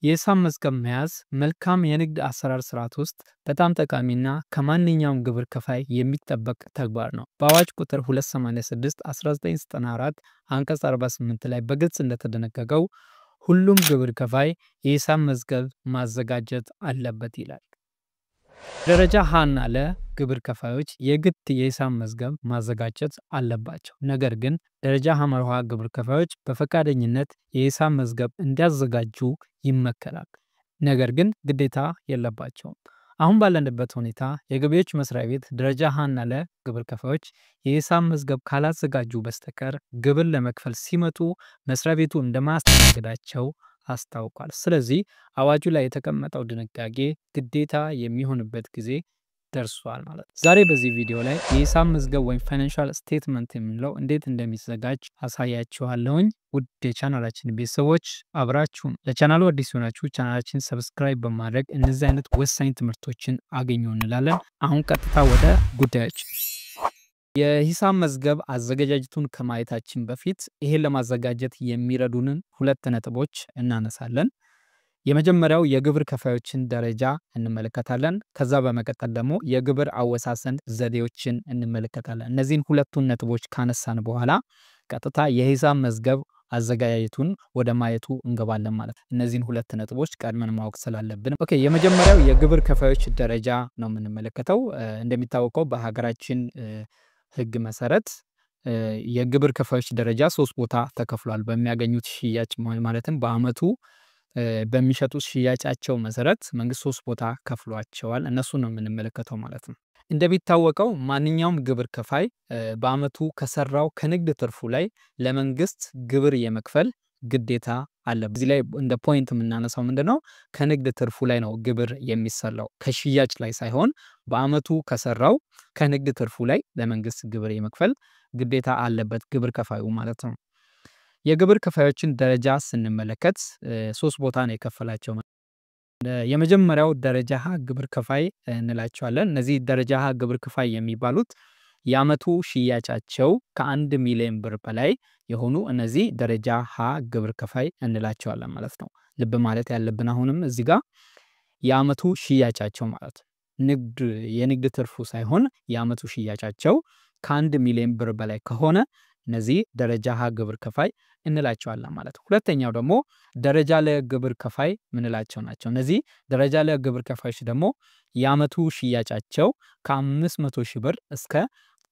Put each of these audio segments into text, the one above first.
የሂሳብ መዝገብ መያዝ መልካም የንግድ አሰራር ስርዓት ውስጥ በጣም ጠቃሚና ከማንኛውም ግብር ከፋይ የሚጠበቅ ተግባር ነው። በአዋጅ ቁጥር 286 1994 አንቀጽ 48 ላይ በግልጽ እንደተደነገገው ሁሉም ግብር ከፋይ የሂሳብ መዝገብ ማዘጋጀት አለበት ይላል። ደረጃ ሀና ለ ግብር ከፋዮች የግድ የሂሳብ መዝገብ ማዘጋጀት አለባቸው። ነገር ግን ደረጃ ሀመርሃ ግብር ከፋዮች በፈቃደኝነት የሂሳብ መዝገብ እንዲያዘጋጁ ይመከራል። ነገር ግን ግዴታ የለባቸውም። አሁን ባለንበት ሁኔታ የገቢዎች መስሪያ ቤት ደረጃ ሀና ለ ግብር ከፋዮች የሂሳብ መዝገብ ካላዘጋጁ በስተቀር ግብር ለመክፈል ሲመጡ መስሪያ ቤቱ እንደማያስተናግዳቸው አስታውቋል። ስለዚህ አዋጁ ላይ የተቀመጠው ድንጋጌ ግዴታ የሚሆንበት ጊዜ ደርሷል ማለት ነው። ዛሬ በዚህ ቪዲዮ ላይ የሂሳብ መዝገብ ወይም ፋይናንሻል ስቴትመንት የምንለው እንዴት እንደሚዘጋጅ አሳያችኋለሁኝ። ውድ የቻናላችን ቤተሰቦች አብራችሁን ለቻናሉ አዲስ ሆናችሁ ቻናላችን ሰብስክራይብ በማድረግ እነዚህ አይነት ወሳኝ ትምህርቶችን አገኙ እንላለን። አሁን ቀጥታ ወደ ጉዳዮች። የሂሳብ መዝገብ አዘገጃጀቱን ከማየታችን በፊት ይሄን ለማዘጋጀት የሚረዱንን ሁለት ነጥቦች እናነሳለን። የመጀመሪያው የግብር ከፋዮችን ደረጃ እንመለከታለን። ከዛ በመቀጠል ደግሞ የግብር አወሳሰን ዘዴዎችን እንመለከታለን። እነዚህን ሁለቱን ነጥቦች ካነሳን በኋላ ቀጥታ የሂሳብ መዝገብ አዘጋጃጀቱን ወደ ማየቱ እንገባለን ማለት ነው። እነዚህን ሁለት ነጥቦች ቀድመን ማወቅ ስላለብን ኦኬ። የመጀመሪያው የግብር ከፋዮች ደረጃ ነው የምንመለከተው። እንደሚታወቀው በሀገራችን ህግ መሰረት የግብር ከፋዮች ደረጃ 3 ቦታ ተከፍሏል። በሚያገኙት ሽያጭ ማለትም በአመቱ በሚሸጡት ሽያጫቸው መሰረት መንግስት 3 ቦታ ከፍሏቸዋል። እነሱ ነው የምንመለከተው ማለት ነው። እንደሚታወቀው ማንኛውም ግብር ከፋይ በአመቱ ከሰራው ከንግድ ትርፉ ላይ ለመንግስት ግብር የመክፈል ግዴታ አለበት። እዚህ ላይ እንደ ፖይንት የምናነሳው ምንድነው? ከንግድ ትርፉ ላይ ነው ግብር የሚሰራው ከሽያጭ ላይ ሳይሆን በአመቱ ከሰራው ከንግድ ትርፉ ላይ ለመንግስት ግብር የመክፈል ግዴታ አለበት ግብር ከፋዩ ማለት ነው። የግብር ከፋዮችን ደረጃ ስንመለከት 3 ቦታ ነው የከፈላቸው። የመጀመሪያው ደረጃ ሀ ግብር ከፋይ እንላቸዋለን። እነዚህ ደረጃ ሀ ግብር ከፋይ የሚባሉት የአመቱ ሽያጫቸው ከ1 ሚሊዮን ብር በላይ የሆኑ እነዚህ ደረጃ ሀ ግብር ከፋይ እንላቸዋለን ማለት ነው። ልብ ማለት ያለብን አሁንም እዚህ ጋር የአመቱ ሽያጫቸው ማለት የንግድ ትርፉ ሳይሆን የአመቱ ሽያጫቸው ከ1 ሚሊዮን ብር በላይ ከሆነ እነዚህ ደረጃ ሀ ግብር ከፋይ እንላቸዋለን ማለት ነው። ሁለተኛው ደግሞ ደረጃ ለ ግብር ከፋይ ምንላቸው ናቸው። እነዚህ ደረጃ ለ ግብር ከፋዮች ደግሞ የአመቱ ሽያጫቸው ከ500 ሺህ ብር እስከ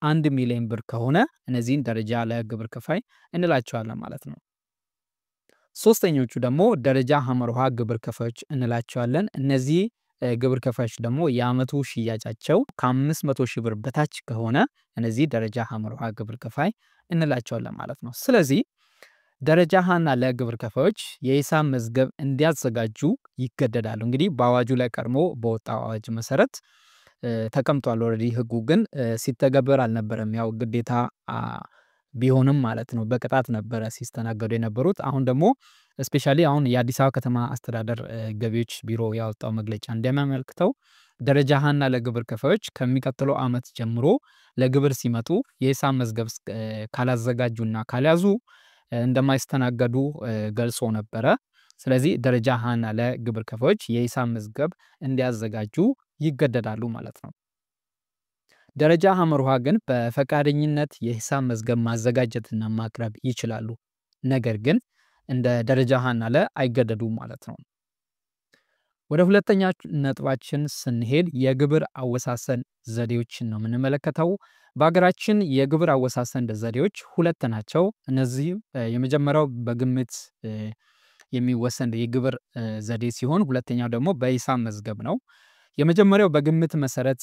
1 ሚሊዮን ብር ከሆነ እነዚህን ደረጃ ለ ግብር ከፋይ እንላቸዋለን ማለት ነው። ሶስተኞቹ ደግሞ ደረጃ ሀመርሃ ግብር ከፋዮች እንላቸዋለን። እነዚህ ግብር ከፋዮች ደግሞ የአመቱ ሽያጫቸው ከ500 ሺህ ብር በታች ከሆነ እነዚህ ደረጃ ሀመርሃ ግብር ከፋይ እንላቸዋለን ማለት ነው። ስለዚህ ደረጃ ሀና ለ ግብር ከፋዮች የሂሳብ መዝገብ እንዲያዘጋጁ ይገደዳሉ። እንግዲህ በአዋጁ ላይ ቀድሞ በወጣው አዋጅ መሰረት ተቀምጧል። ኦልሬዲ ህጉ ግን ሲተገበር አልነበረም። ያው ግዴታ ቢሆንም ማለት ነው በቅጣት ነበረ ሲስተናገዱ የነበሩት። አሁን ደግሞ ስፔሻሊ አሁን የአዲስ አበባ ከተማ አስተዳደር ገቢዎች ቢሮ ያወጣው መግለጫ እንደሚያመለክተው ደረጃ ሀና ለግብር ከፋዮች ከሚቀጥለው አመት ጀምሮ ለግብር ሲመጡ የሂሳብ መዝገብ ካላዘጋጁና ካልያዙ እንደማይስተናገዱ ገልጾ ነበረ። ስለዚህ ደረጃ ሀና ለግብር ከፋዮች የሂሳብ መዝገብ እንዲያዘጋጁ ይገደዳሉ ማለት ነው። ደረጃ ሀመርሃ ግን በፈቃደኝነት የሂሳብ መዝገብ ማዘጋጀትና ማቅረብ ይችላሉ። ነገር ግን እንደ ደረጃ ሀና ለ አይገደዱም ማለት ነው። ወደ ሁለተኛ ነጥባችን ስንሄድ የግብር አወሳሰን ዘዴዎችን ነው የምንመለከተው። በሀገራችን የግብር አወሳሰን ዘዴዎች 2 ናቸው። እነዚህ የመጀመሪያው በግምት የሚወሰን የግብር ዘዴ ሲሆን ሁለተኛው ደግሞ በሂሳብ መዝገብ ነው። የመጀመሪያው በግምት መሰረት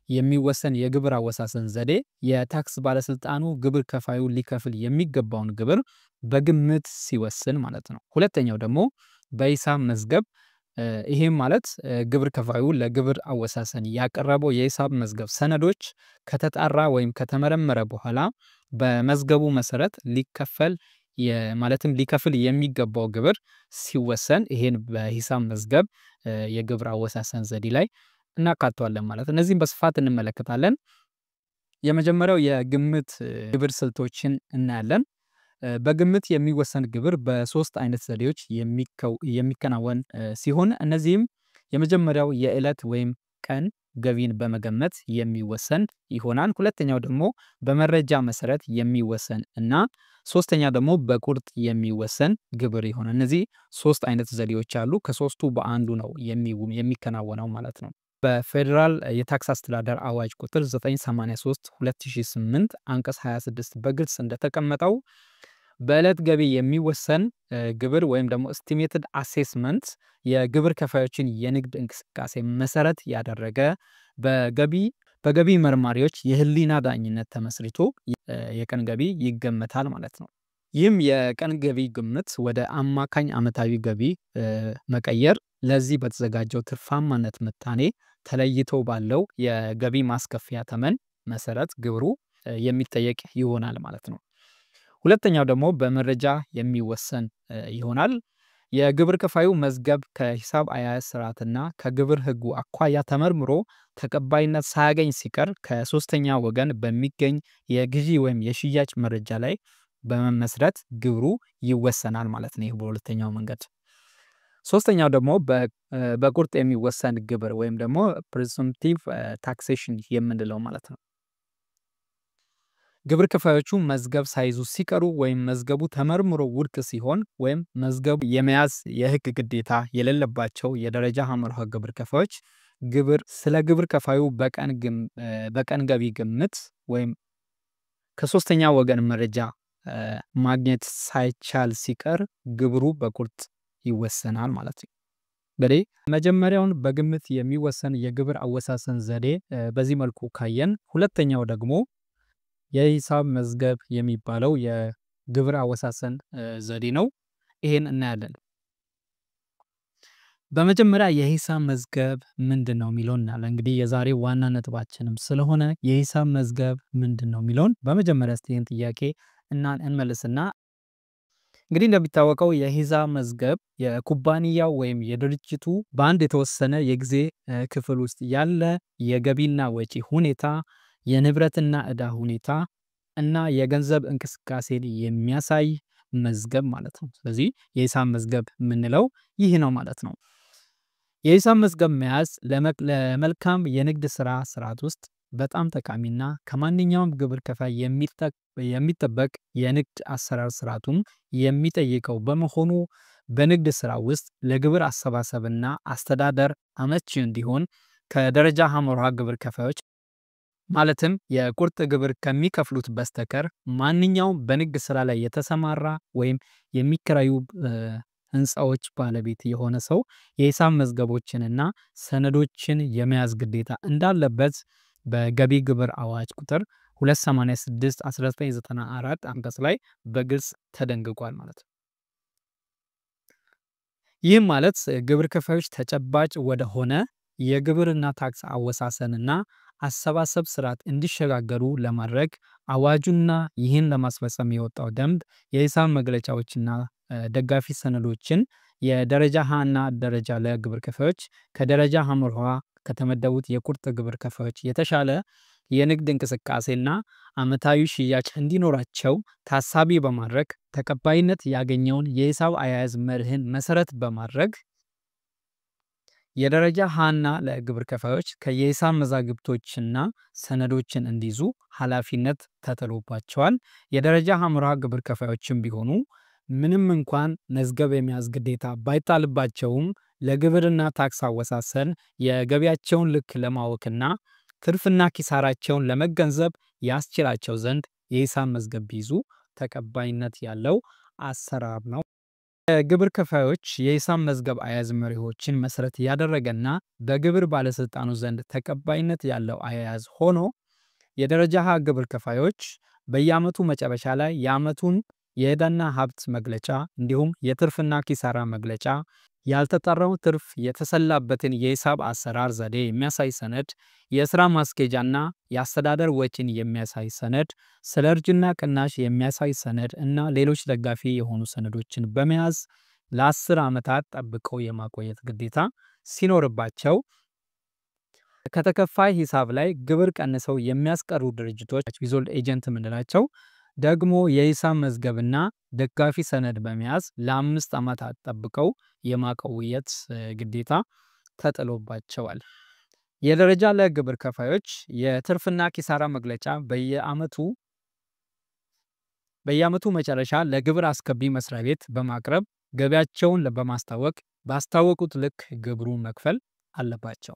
የሚወሰን የግብር አወሳሰን ዘዴ የታክስ ባለስልጣኑ ግብር ከፋዩ ሊከፍል የሚገባውን ግብር በግምት ሲወስን ማለት ነው። ሁለተኛው ደግሞ በሂሳብ መዝገብ ይሄም ማለት ግብር ከፋዩ ለግብር አወሳሰን ያቀረበው የሂሳብ መዝገብ ሰነዶች ከተጣራ ወይም ከተመረመረ በኋላ በመዝገቡ መሰረት ሊከፍል የሚገባው ግብር ሲወሰን ይሄን በሂሳብ መዝገብ የግብር አወሳሰን ዘዴ ላይ እናካተዋለን ማለት ነው። እነዚህን በስፋት እንመለከታለን። የመጀመሪያው የግምት ግብር ስልቶችን እናያለን። በግምት የሚወሰን ግብር በሶስት አይነት ዘዴዎች የሚከናወን ሲሆን እነዚህም የመጀመሪያው የዕለት ወይም ቀን ገቢን በመገመት የሚወሰን ይሆናል። ሁለተኛው ደግሞ በመረጃ መሰረት የሚወሰን እና ሶስተኛ ደግሞ በቁርጥ የሚወሰን ግብር ይሆናል። እነዚህ ሶስት አይነት ዘዴዎች አሉ። ከሶስቱ በአንዱ ነው የሚከናወነው ማለት ነው። በፌዴራል የታክስ አስተዳደር አዋጅ ቁጥር 983/2008 አንቀጽ 26 በግልጽ እንደተቀመጠው በዕለት ገቢ የሚወሰን ግብር ወይም ደግሞ ኤስቲሜትድ አሴስመንት የግብር ከፋዮችን የንግድ እንቅስቃሴ መሰረት ያደረገ በገቢ መርማሪዎች የህሊና ዳኝነት ተመስርቶ የቀን ገቢ ይገመታል ማለት ነው። ይህም የቀን ገቢ ግምት ወደ አማካኝ ዓመታዊ ገቢ መቀየር ለዚህ በተዘጋጀው ትርፋማነት ምጣኔ ተለይቶ ባለው የገቢ ማስከፊያ ተመን መሰረት ግብሩ የሚጠየቅ ይሆናል ማለት ነው። ሁለተኛው ደግሞ በመረጃ የሚወሰን ይሆናል። የግብር ከፋዩ መዝገብ ከሂሳብ አያያዝ ስርዓትና ከግብር ህጉ አኳያ ተመርምሮ ተቀባይነት ሳያገኝ ሲቀር ከሶስተኛ ወገን በሚገኝ የግዢ ወይም የሽያጭ መረጃ ላይ በመመስረት ግብሩ ይወሰናል ማለት ነው። ይህ በሁለተኛው መንገድ። ሶስተኛው ደግሞ በቁርጥ የሚወሰን ግብር ወይም ደግሞ ፕሪሱምፕቲቭ ታክሴሽን የምንለው ማለት ነው። ግብር ከፋዮቹ መዝገብ ሳይዙ ሲቀሩ ወይም መዝገቡ ተመርምሮ ውድቅ ሲሆን ወይም መዝገቡ የመያዝ የህግ ግዴታ የሌለባቸው የደረጃ ሀመርሃ ግብር ከፋዮች ስለ ግብር ከፋዩ በቀን ገቢ ግምት ወይም ከሶስተኛ ወገን መረጃ ማግኘት ሳይቻል ሲቀር ግብሩ በቁርጥ ይወሰናል ማለት ነው። እንግዲህ መጀመሪያውን በግምት የሚወሰን የግብር አወሳሰን ዘዴ በዚህ መልኩ ካየን፣ ሁለተኛው ደግሞ የሂሳብ መዝገብ የሚባለው የግብር አወሳሰን ዘዴ ነው። ይሄን እናያለን። በመጀመሪያ የሂሳብ መዝገብ ምንድነው የሚለውን እናያለን። እንግዲህ የዛሬው ዋና ነጥባችንም ስለሆነ የሂሳብ መዝገብ ምንድነው የሚለውን በመጀመሪያ ይህን ጥያቄ እንመልስና እንግዲህ እንደሚታወቀው የሂሳብ መዝገብ የኩባንያው ወይም የድርጅቱ በአንድ የተወሰነ የጊዜ ክፍል ውስጥ ያለ የገቢና ወጪ ሁኔታ፣ የንብረትና ዕዳ ሁኔታ እና የገንዘብ እንቅስቃሴን የሚያሳይ መዝገብ ማለት ነው። ስለዚህ የሂሳብ መዝገብ የምንለው ይህ ነው ማለት ነው። የሂሳብ መዝገብ መያዝ ለመልካም የንግድ ስርዓት ውስጥ በጣም ጠቃሚና ከማንኛውም ግብር ከፋይ የሚጠበቅ የንግድ አሰራር ስርዓቱም የሚጠይቀው በመሆኑ በንግድ ስራ ውስጥ ለግብር አሰባሰብና አስተዳደር አመቺ እንዲሆን ከደረጃ ሀመርሃ ግብር ከፋዮች ማለትም የቁርጥ ግብር ከሚከፍሉት በስተቀር ማንኛውም በንግድ ስራ ላይ የተሰማራ ወይም የሚከራዩ ህንፃዎች ባለቤት የሆነ ሰው የሂሳብ መዝገቦችንና ሰነዶችን የመያዝ ግዴታ እንዳለበት በገቢ ግብር አዋጅ ቁጥር 286/1994 አንቀጽ ላይ በግልጽ ተደንግጓል ማለት ነው። ይህም ማለት ግብር ከፋዮች ተጨባጭ ወደሆነ የግብርና ታክስ አወሳሰንና አሰባሰብ ስርዓት እንዲሸጋገሩ ለማድረግ አዋጁና ይህን ለማስፈጸም የወጣው ደንብ የሂሳብ መግለጫዎችና ደጋፊ ሰነዶችን የደረጃ ሀ እና ደረጃ ለ ግብር ከፋዮች ከደረጃ ሀመርሃ ከተመደቡት የቁርጥ ግብር ከፋዮች የተሻለ የንግድ እንቅስቃሴና አመታዊ ሽያጭ እንዲኖራቸው ታሳቢ በማድረግ ተቀባይነት ያገኘውን የሂሳብ አያያዝ መርህን መሰረት በማድረግ የደረጃ ሀና ለግብር ከፋዮች ከየሂሳብ መዛግብቶችና ሰነዶችን እንዲይዙ ኃላፊነት ተጥሎባቸዋል። የደረጃ ሀመርሃ ግብር ከፋዮችም ቢሆኑ ምንም እንኳን መዝገብ የመያዝ ግዴታ ባይጣልባቸውም ለግብርና ታክስ አወሳሰን የገቢያቸውን ልክ ለማወቅና ትርፍና ኪሳራቸውን ለመገንዘብ ያስችላቸው ዘንድ የሂሳብ መዝገብ ቢይዙ ተቀባይነት ያለው አሰራር ነው። ግብር ከፋዮች የሂሳብ መዝገብ አያያዝ መርሆችን መሰረት ያደረገና በግብር ባለስልጣኑ ዘንድ ተቀባይነት ያለው አያያዝ ሆኖ የደረጃ ሀ ግብር ከፋዮች በየዓመቱ መጨረሻ ላይ የዓመቱን የዕዳና ሀብት መግለጫ እንዲሁም የትርፍና ኪሳራ መግለጫ፣ ያልተጣራው ትርፍ የተሰላበትን የሂሳብ አሰራር ዘዴ የሚያሳይ ሰነድ፣ የሥራ ማስኬጃና የአስተዳደር ወጪን የሚያሳይ ሰነድ፣ ስለ እርጅና ቅናሽ የሚያሳይ ሰነድ እና ሌሎች ደጋፊ የሆኑ ሰነዶችን በመያዝ ለ10 ዓመታት ጠብቀው የማቆየት ግዴታ ሲኖርባቸው ከተከፋይ ሂሳብ ላይ ግብር ቀንሰው የሚያስቀሩ ድርጅቶች ዊዞልድ ኤጀንት የምንላቸው ደግሞ የሂሳብ መዝገብና ደጋፊ ሰነድ በመያዝ ለ5 ዓመታት ጠብቀው የማቆየት ግዴታ ተጥሎባቸዋል። የደረጃ ለግብር ከፋዮች የትርፍና ኪሳራ መግለጫ በየዓመቱ መጨረሻ ለግብር አስገቢ መስሪያ ቤት በማቅረብ ገቢያቸውን በማስታወቅ ባስታወቁት ልክ ግብሩን መክፈል አለባቸው።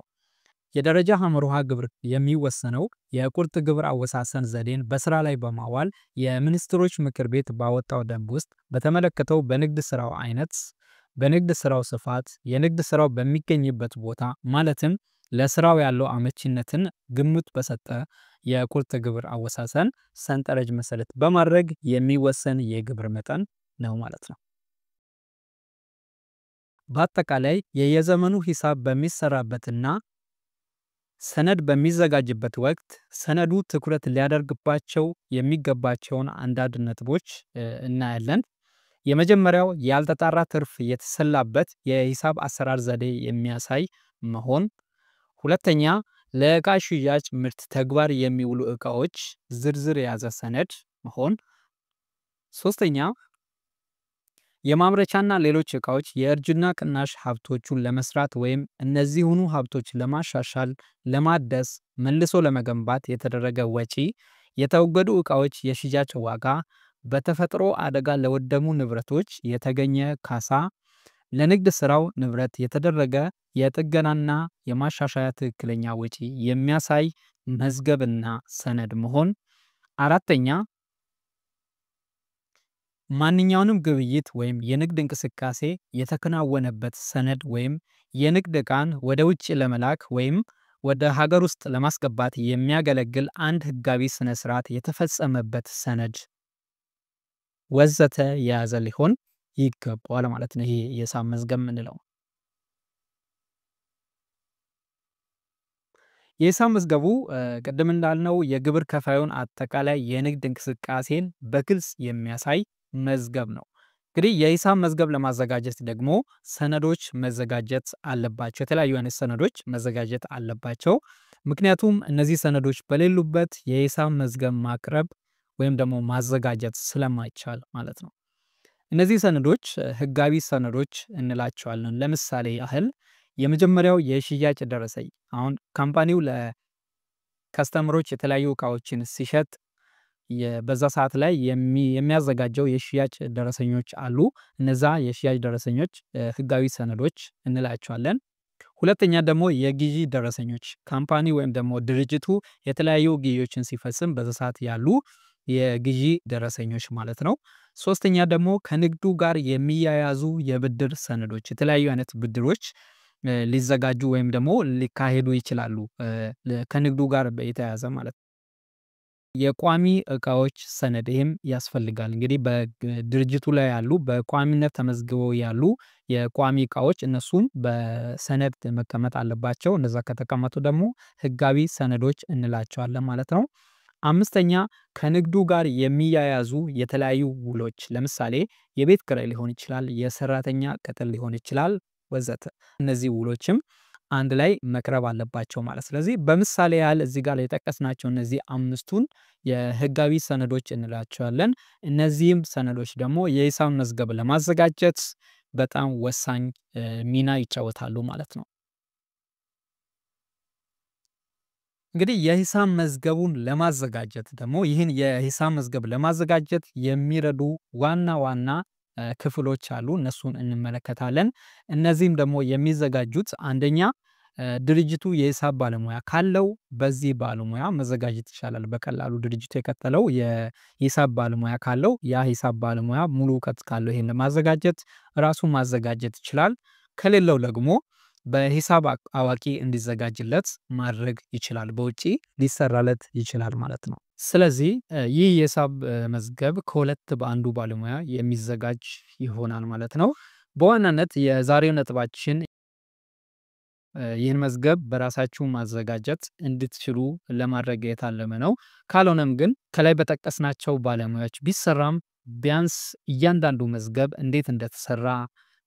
የደረጃ ሐመርሃ ግብር የሚወሰነው የቁርጥ ግብር አወሳሰን ዘዴን በስራ ላይ በማዋል የሚኒስትሮች ምክር ቤት ባወጣው ደንብ ውስጥ በተመለከተው በንግድ ስራው አይነት፣ በንግድ ስራው ስፋት፣ የንግድ ስራው በሚገኝበት ቦታ ማለትም ለስራው ያለው አመቺነትን ግምት በሰጠ የቁርጥ ግብር አወሳሰን ሰንጠረዥ መሰረት በማድረግ የሚወሰን የግብር መጠን ነው ማለት ነው። በአጠቃላይ የየዘመኑ ሂሳብ በሚሰራበትና ሰነድ በሚዘጋጅበት ወቅት ሰነዱ ትኩረት ሊያደርግባቸው የሚገባቸውን አንዳንድ ነጥቦች እናያለን። የመጀመሪያው ያልተጣራ ትርፍ የተሰላበት የሂሳብ አሰራር ዘዴ የሚያሳይ መሆን። ሁለተኛ ለዕቃ ሽያጭ ምርት ተግባር የሚውሉ ዕቃዎች ዝርዝር የያዘ ሰነድ መሆን። ሶስተኛ የማምረቻና ሌሎች ዕቃዎች የእርጅና ቅናሽ ሀብቶቹን ለመስራት ወይም እነዚሁኑ ሀብቶች ለማሻሻል፣ ለማደስ፣ መልሶ ለመገንባት የተደረገ ወጪ፣ የተወገዱ ዕቃዎች የሽያጭ ዋጋ፣ በተፈጥሮ አደጋ ለወደሙ ንብረቶች የተገኘ ካሳ፣ ለንግድ ስራው ንብረት የተደረገ የጥገናና የማሻሻያ ትክክለኛ ወጪ የሚያሳይ መዝገብና ሰነድ መሆን። አራተኛ ማንኛውንም ግብይት ወይም የንግድ እንቅስቃሴ የተከናወነበት ሰነድ ወይም የንግድ ዕቃን ወደ ውጭ ለመላክ ወይም ወደ ሀገር ውስጥ ለማስገባት የሚያገለግል አንድ ህጋዊ ስነ ስርዓት የተፈጸመበት ሰነድ ወዘተ የያዘ ሊሆን ይገባዋል ማለት ነው። ይሄ የሂሳብ መዝገብ የምንለው የሂሳብ መዝገቡ ቅድም እንዳልነው የግብር ከፋዩን አጠቃላይ የንግድ እንቅስቃሴን በግልጽ የሚያሳይ መዝገብ ነው። እንግዲህ የሂሳብ መዝገብ ለማዘጋጀት ደግሞ ሰነዶች መዘጋጀት አለባቸው። የተለያዩ አይነት ሰነዶች መዘጋጀት አለባቸው። ምክንያቱም እነዚህ ሰነዶች በሌሉበት የሂሳብ መዝገብ ማቅረብ ወይም ደግሞ ማዘጋጀት ስለማይቻል ማለት ነው። እነዚህ ሰነዶች ህጋዊ ሰነዶች እንላቸዋለን። ለምሳሌ ያህል የመጀመሪያው የሽያጭ ደረሰኝ። አሁን ካምፓኒው ለከስተመሮች የተለያዩ እቃዎችን ሲሸጥ በዛ ሰዓት ላይ የሚያዘጋጀው የሽያጭ ደረሰኞች አሉ። እነዛ የሽያጭ ደረሰኞች ህጋዊ ሰነዶች እንላቸዋለን። ሁለተኛ ደግሞ የግዢ ደረሰኞች። ካምፓኒ ወይም ደግሞ ድርጅቱ የተለያዩ ግዢዎችን ሲፈጽም በዛ ሰዓት ያሉ የግዢ ደረሰኞች ማለት ነው። ሶስተኛ ደግሞ ከንግዱ ጋር የሚያያዙ የብድር ሰነዶች። የተለያዩ አይነት ብድሮች ሊዘጋጁ ወይም ደግሞ ሊካሄዱ ይችላሉ ከንግዱ ጋር የተያያዘ ማለት ነው። የቋሚ እቃዎች ሰነድ ይህም ያስፈልጋል። እንግዲህ በድርጅቱ ላይ ያሉ በቋሚነት ተመዝግበው ያሉ የቋሚ እቃዎች እነሱም በሰነድ መቀመጥ አለባቸው። እነዛ ከተቀመጡ ደግሞ ህጋዊ ሰነዶች እንላቸዋለን ማለት ነው። አምስተኛ ከንግዱ ጋር የሚያያዙ የተለያዩ ውሎች። ለምሳሌ የቤት ኪራይ ሊሆን ይችላል፣ የሰራተኛ ቅጥር ሊሆን ይችላል ወዘተ። እነዚህ ውሎችም አንድ ላይ መቅረብ አለባቸው ማለት። ስለዚህ በምሳሌ ያህል እዚህ ጋር የጠቀስናቸው እነዚህ አምስቱን የህጋዊ ሰነዶች እንላቸዋለን። እነዚህም ሰነዶች ደግሞ የሂሳብ መዝገብ ለማዘጋጀት በጣም ወሳኝ ሚና ይጫወታሉ ማለት ነው። እንግዲህ የሂሳብ መዝገቡን ለማዘጋጀት ደግሞ ይህን የሂሳብ መዝገብ ለማዘጋጀት የሚረዱ ዋና ዋና ክፍሎች አሉ። እነሱን እንመለከታለን። እነዚህም ደግሞ የሚዘጋጁት አንደኛ ድርጅቱ የሂሳብ ባለሙያ ካለው በዚህ ባለሙያ መዘጋጀት ይቻላል። በቀላሉ ድርጅቱ የቀጠለው የሂሳብ ባለሙያ ካለው ያ ሂሳብ ባለሙያ ሙሉ እውቀት ካለው ይሄን ለማዘጋጀት ራሱ ማዘጋጀት ይችላል። ከሌለው ደግሞ በሂሳብ አዋቂ እንዲዘጋጅለት ማድረግ ይችላል። በውጪ ሊሰራለት ይችላል ማለት ነው። ስለዚህ ይህ የሂሳብ መዝገብ ከሁለት በአንዱ ባለሙያ የሚዘጋጅ ይሆናል ማለት ነው። በዋናነት የዛሬው ነጥባችን ይህን መዝገብ በራሳችሁ ማዘጋጀት እንድትችሉ ለማድረግ የታለመ ነው። ካልሆነም ግን ከላይ በጠቀስናቸው ባለሙያዎች ቢሰራም ቢያንስ እያንዳንዱ መዝገብ እንዴት እንደተሰራ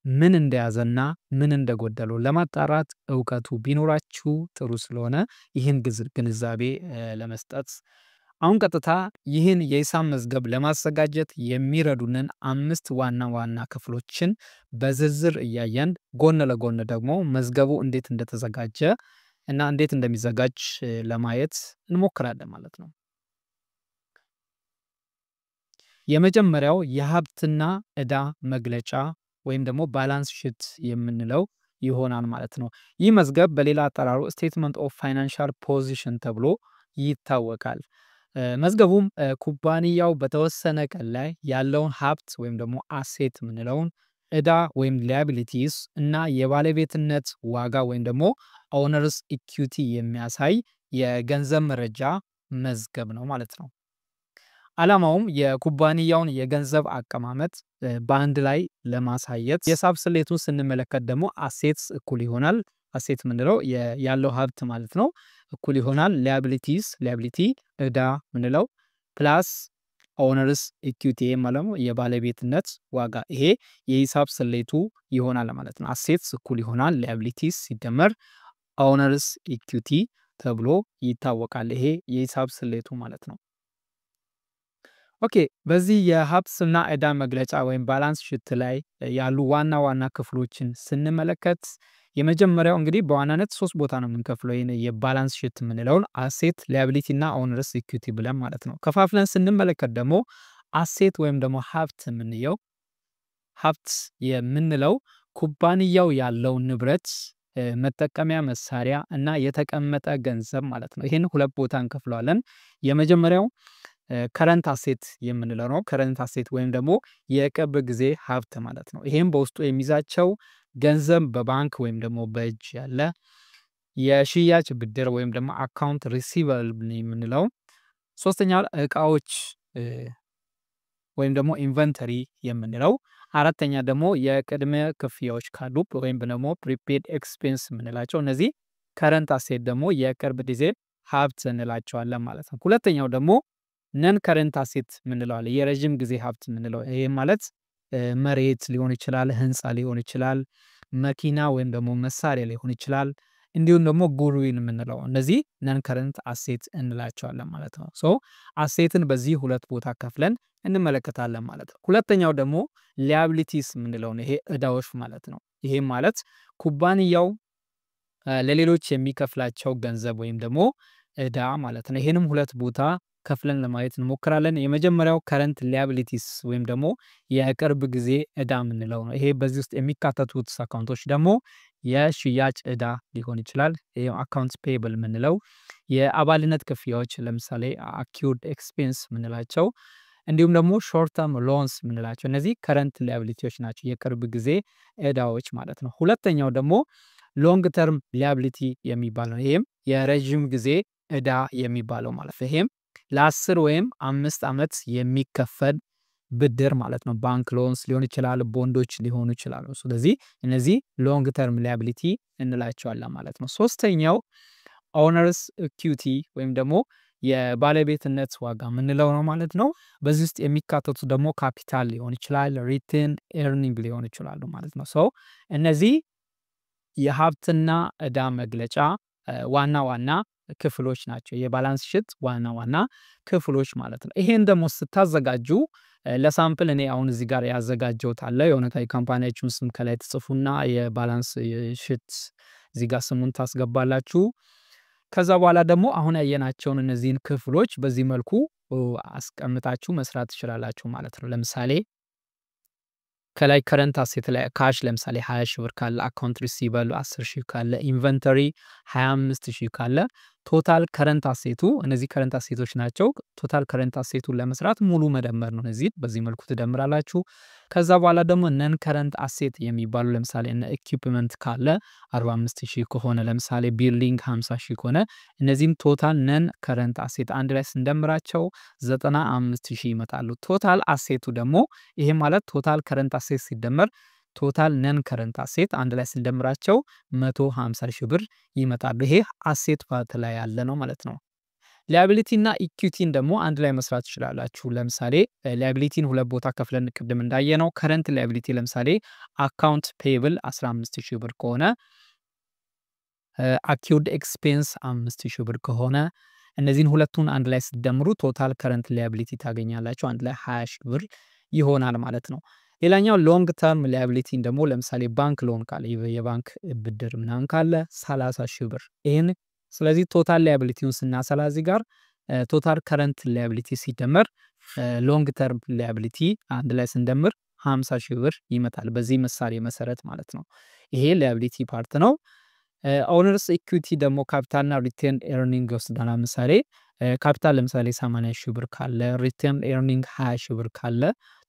ምን እንደያዘና ምን እንደጎደለው ለማጣራት እውቀቱ ቢኖራችሁ ጥሩ ስለሆነ ይህን ግንዛቤ ለመስጠት አሁን ቀጥታ ይህን የሂሳብ መዝገብ ለማዘጋጀት የሚረዱንን 5 ዋና ዋና ክፍሎችን በዝርዝር እያየን ጎን ለጎን ደግሞ መዝገቡ እንዴት እንደተዘጋጀ እና እንዴት እንደሚዘጋጅ ለማየት እንሞክራለን ማለት ነው። የመጀመሪያው የሀብትና ዕዳ መግለጫ ወይም ደግሞ ባላንስ ሺት የምንለው ይሆናል ማለት ነው። ይህ መዝገብ በሌላ አጠራሩ ስቴትመንት ኦፍ ፋይናንሻል ፖዚሽን ተብሎ ይታወቃል። መዝገቡም ኩባንያው በተወሰነ ቀን ላይ ያለውን ሀብት ወይም ደግሞ አሴት የምንለውን ዕዳ ወይም ሊያቢሊቲስ እና የባለቤትነት ዋጋ ወይም ደግሞ ኦነርስ ኢኩዊቲ የሚያሳይ የገንዘብ መረጃ መዝገብ ነው ማለት ነው። ዓላማውም የኩባንያውን የገንዘብ አቀማመጥ በአንድ ላይ ለማሳየት የሂሳብ ስሌቱን ስንመለከት ደግሞ አሴትስ እኩል ይሆናል አሴት ምንለው ያለው ሀብት ማለት ነው እኩል ይሆናል ሊያቢሊቲ ዕዳ ምንለው ፕላስ ኦነርስ ኢኩዊቲ ማለት ነው የባለቤትነት ዋጋ ይሄ የሂሳብ ስሌቱ ይሆናል ማለት ነው። አሴትስ እኩል ይሆናል ሊያቢሊቲስ ሲደመር ኦነርስ ኢኩዊቲ ተብሎ ይታወቃል። ይሄ የሂሳብ ስሌቱ ማለት ነው። ኦኬ በዚህ የሀብትና ዕዳ መግለጫ ወይም ባላንስ ሺት ላይ ያሉ ዋና ዋና ክፍሎችን ስንመለከት የመጀመሪያው እንግዲህ በዋናነት 3 ቦታ ነው የምንከፍለው ይሄን የባላንስ ሺት የምንለውን አሴት ሊያቢሊቲ እና ኦነርስ ኢኩዊቲ ብለን ማለት ነው። ከፋፍለን ስንመለከት ደግሞ አሴት ወይም ደግሞ ሀብት የምንለው ኩባንያው ያለው ንብረት መጠቀሚያ መሳሪያ እና የተቀመጠ ገንዘብ ማለት ነው። ይሄን 2 ቦታ እንከፍለዋለን። የመጀመሪያው ከረንት አሴት የምንለው ነው። ከረንት አሴት ወይም ደግሞ የቅርብ ጊዜ ሀብት ማለት ነው። ይሄም በውስጡ የሚይዛቸው ገንዘብ በባንክ ወይም ደግሞ በእጅ ያለ የሽያጭ ብድር ወይም ደግሞ አካውንት ሪሲቨብል የምንለው። ሶስተኛው እቃዎች ወይም ደግሞ ኢንቨንተሪ የምንለው። አራተኛ ደግሞ የቅድመ ክፍያዎች ካሉ ወይም ደግሞ ፕሪፔድ ኤክስፔንስ የምንላቸው። እነዚህ ከረንት አሴት ደግሞ የቅርብ ጊዜ ሀብት እንላቸዋለን ማለት ነው። ሁለተኛው ደግሞ ነን ከረንት አሴት ምንለው አለ የረጅም ጊዜ ሀብት ምንለው። ይሄ ማለት መሬት ሊሆን ይችላል፣ ህንፃ ሊሆን ይችላል፣ መኪና ወይም ደግሞ መሳሪያ ሊሆን ይችላል፣ እንዲሁም ደግሞ ጉድዊል የምንለው እነዚህ ነን ከረንት አሴት እንላቸዋለን ማለት ነው። ሶ አሴትን በዚህ 2 ቦታ ከፍለን እንመለከታለን ማለት ነው። ሁለተኛው ደግሞ ሊያቢሊቲስ ምንለው ነው። ይሄ ዕዳዎች ማለት ነው። ይሄ ማለት ኩባንያው ለሌሎች የሚከፍላቸው ገንዘብ ወይም ደግሞ ዕዳ ማለት ነው። ይሄንም 2 ቦታ ከፍለን ለማየት እንሞክራለን። የመጀመሪያው ከረንት ሊያቢሊቲስ ወይም ደግሞ የቅርብ ጊዜ ዕዳ ምንለው ነው። ይሄ በዚህ ውስጥ የሚካተቱት አካውንቶች ደግሞ የሽያጭ ዕዳ ሊሆን ይችላል። ይሄ አካውንትስ ፔብል ምንለው፣ የአባልነት ክፍያዎች ለምሳሌ አኪውድ ኤክስፔንስ ምንላቸው፣ እንዲሁም ደግሞ ሾርት ተርም ሎንስ ምንላቸው እነዚህ ከረንት ሊያቢሊቲዎች ናቸው፣ የቅርብ ጊዜ ዕዳዎች ማለት ነው። ሁለተኛው ደግሞ ሎንግ ተርም ሊያቢሊቲ የሚባለው ይሄም የረጅም ጊዜ ዕዳ የሚባለው ማለት ነው። ይሄም ለ10 ወይም 5 ዓመት የሚከፈል ብድር ማለት ነው። ባንክ ሎንስ ሊሆን ይችላል፣ ቦንዶች ሊሆኑ ይችላሉ። ስለዚህ እነዚህ ሎንግ ተርም ሊያቢሊቲ እንላቸዋለን ማለት ነው። ሶስተኛው ኦነርስ ኢኩዊቲ ወይም ደግሞ የባለቤትነት ዋጋ ምንለው ነው ማለት ነው። በዚህ ውስጥ የሚካተቱ ደግሞ ካፒታል ሊሆን ይችላል፣ ሪቴን ኤርኒንግ ሊሆን ይችላሉ ማለት ነው። ሶ እነዚህ የሀብትና ዕዳ መግለጫ ዋና ዋና ክፍሎች ናቸው። የባላንስ ሺት ዋና ዋና ክፍሎች ማለት ነው። ይሄን ደግሞ ስታዘጋጁ ለሳምፕል እኔ አሁን እዚህ ጋር ያዘጋጀሁት አለ የሆነ ካምፓኒያችሁን ስም ከላይ ትጽፉና የባላንስ ሺት እዚህ ጋር ስሙን ታስገባላችሁ። ከዛ በኋላ ደግሞ አሁን ያየናቸውን እነዚህን ክፍሎች በዚህ መልኩ አስቀምጣችሁ መስራት ትችላላችሁ ማለት ነው። ለምሳሌ ከላይ ከረንት አሴት ላይ ካሽ ለምሳሌ 20 ሺህ ብር ካለ፣ አካውንት ሪሲቨብል 10 ሺህ ካለ፣ ኢንቨንተሪ 25 ሺህ ካለ ቶታል ከረንት አሴቱ እነዚህ ከረንት አሴቶች ናቸው። ቶታል ከረንት አሴቱን ለመስራት ሙሉ መደመር ነው። እነዚህ በዚህ መልኩ ትደምራላችሁ። ከዛ በኋላ ደግሞ ነን ከረንት አሴት የሚባሉ ለምሳሌ እነ ኢኩዊፕመንት ካለ 45 ሺህ ከሆነ ለምሳሌ ቢልዲንግ 50 ሺህ ከሆነ እነዚህም ቶታል ነን ከረንት አሴት አንድ ላይ ስንደምራቸው 95 ሺህ ይመጣሉ። ቶታል አሴቱ ደግሞ ይሄ ማለት ቶታል ከረንት አሴት ሲደመር ቶታል ነን ከረንት አሴት አንድ ላይ ስንደምራቸው 150 ሺህ ብር ይመጣሉ። ይሄ አሴት ፓርት ላይ ያለ ነው ማለት ነው። ሊያቢሊቲ እና ኢኩዊቲን ደግሞ አንድ ላይ መስራት ትችላላችሁ። ለምሳሌ ሊያቢሊቲን 2 ቦታ ከፍለን ቅድም እንዳየነው ከረንት ሊያቢሊቲ ለምሳሌ አካውንት ፔብል 15 ሺህ ብር ከሆነ አኪውድ ኤክስፔንስ 5 ሺህ ብር ከሆነ እነዚህን ሁለቱን አንድ ላይ ስትደምሩ ቶታል ከረንት ላያቢሊቲ ታገኛላችሁ። አንድ ላይ 20 ሺህ ብር ይሆናል ማለት ነው። ሌላኛው ሎንግ ተርም ላያቢሊቲን ደግሞ ለምሳሌ ባንክ ሎን ካለ የባንክ ብድር ምናምን ካለ 30 ሺህ ብር ይሄን ስለዚህ ቶታል ላያቢሊቲውን ስናሰላ እዚህ ጋር ቶታል ከረንት ላያቢሊቲ ሲደመር ሎንግ ተርም ላያቢሊቲ አንድ ላይ ስንደምር 50 ሺህ ብር ይመጣል። በዚህ ምሳሌ መሰረት ማለት ነው። ይሄ ላያቢሊቲ ፓርት ነው። ኦነርስ ኢኩዊቲ ደግሞ ካፒታልና ሪቴርን ኤርኒንግ ይወስዳል። ምሳሌ ካፒታል ለምሳሌ 80 ሺህ ብር ካለ ሪቴርን ኤርኒንግ 20 ሺህ ብር ካለ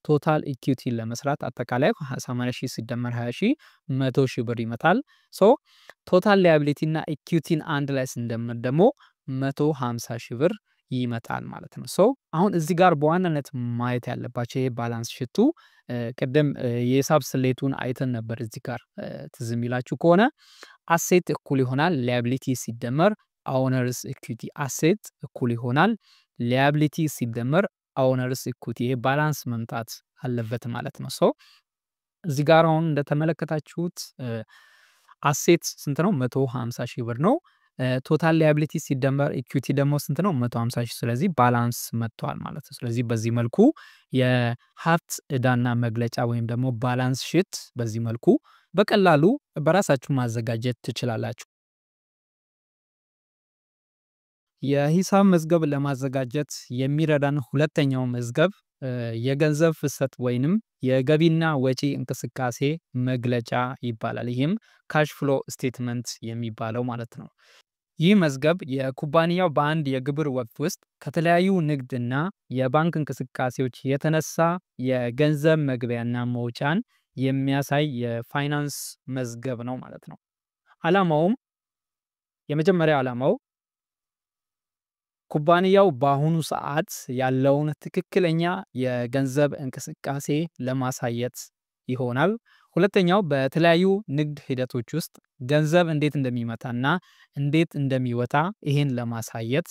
ቶታል ኢኩዊቲን ለመስራት አጠቃላይ 80 ሺህ ሲደመር 20 ሺህ 100 ሺህ ብር ይመጣል። ሶ ቶታል ላያቢሊቲ እና ኢኩዊቲን አንድ ላይ ስንደምር ደግሞ 150 ሺህ ብር ይመጣል ማለት ነው። ሶ አሁን እዚህ ጋር በዋናነት ማየት ያለባቸው ይሄ ባላንስ ሽቱ ቅድም የሂሳብ ስሌቱን አይተን ነበር። እዚህ ጋር ትዝ የሚላችሁ ከሆነ አሴት እኩል ይሆናል ላያቢሊቲ ሲደመር ኦነርስ ኢኩዊቲ፣ አሴት እኩል ይሆናል ላያቢሊቲ ሲደመር ኦነርስ ኢኩዊቲ። ይሄ ባላንስ መምጣት አለበት ማለት ነው። ሶ እዚህ ጋር አሁን እንደተመለከታችሁት አሴት ስንት ነው? 150 ሺህ ብር ነው። ቶታል ላያቢሊቲ ሲደመር ኢኩዊቲ ደግሞ ስንት ነው? 150 ሺህ። ስለዚህ ባላንስ መጥቷል ማለት ነው። ስለዚህ በዚህ መልኩ የሀብት ዕዳና መግለጫ ወይም ደግሞ ባላንስ ሽት በዚህ መልኩ በቀላሉ በራሳችሁ ማዘጋጀት ትችላላችሁ። የሂሳብ መዝገብ ለማዘጋጀት የሚረዳን ሁለተኛው መዝገብ የገንዘብ ፍሰት ወይንም የገቢና ወጪ እንቅስቃሴ መግለጫ ይባላል። ይህም ካሽ ፍሎ ስቴትመንት የሚባለው ማለት ነው። ይህ መዝገብ የኩባንያው በአንድ የግብር ወቅት ውስጥ ከተለያዩ ንግድና የባንክ እንቅስቃሴዎች የተነሳ የገንዘብ መግቢያና መውጫን የሚያሳይ የፋይናንስ መዝገብ ነው ማለት ነው። ዓላማውም የመጀመሪያ ዓላማው ኩባንያው በአሁኑ ሰዓት ያለውን ትክክለኛ የገንዘብ እንቅስቃሴ ለማሳየት ይሆናል። ሁለተኛው በተለያዩ ንግድ ሂደቶች ውስጥ ገንዘብ እንዴት እንደሚመጣና እንዴት እንደሚወጣ ይሄን ለማሳየት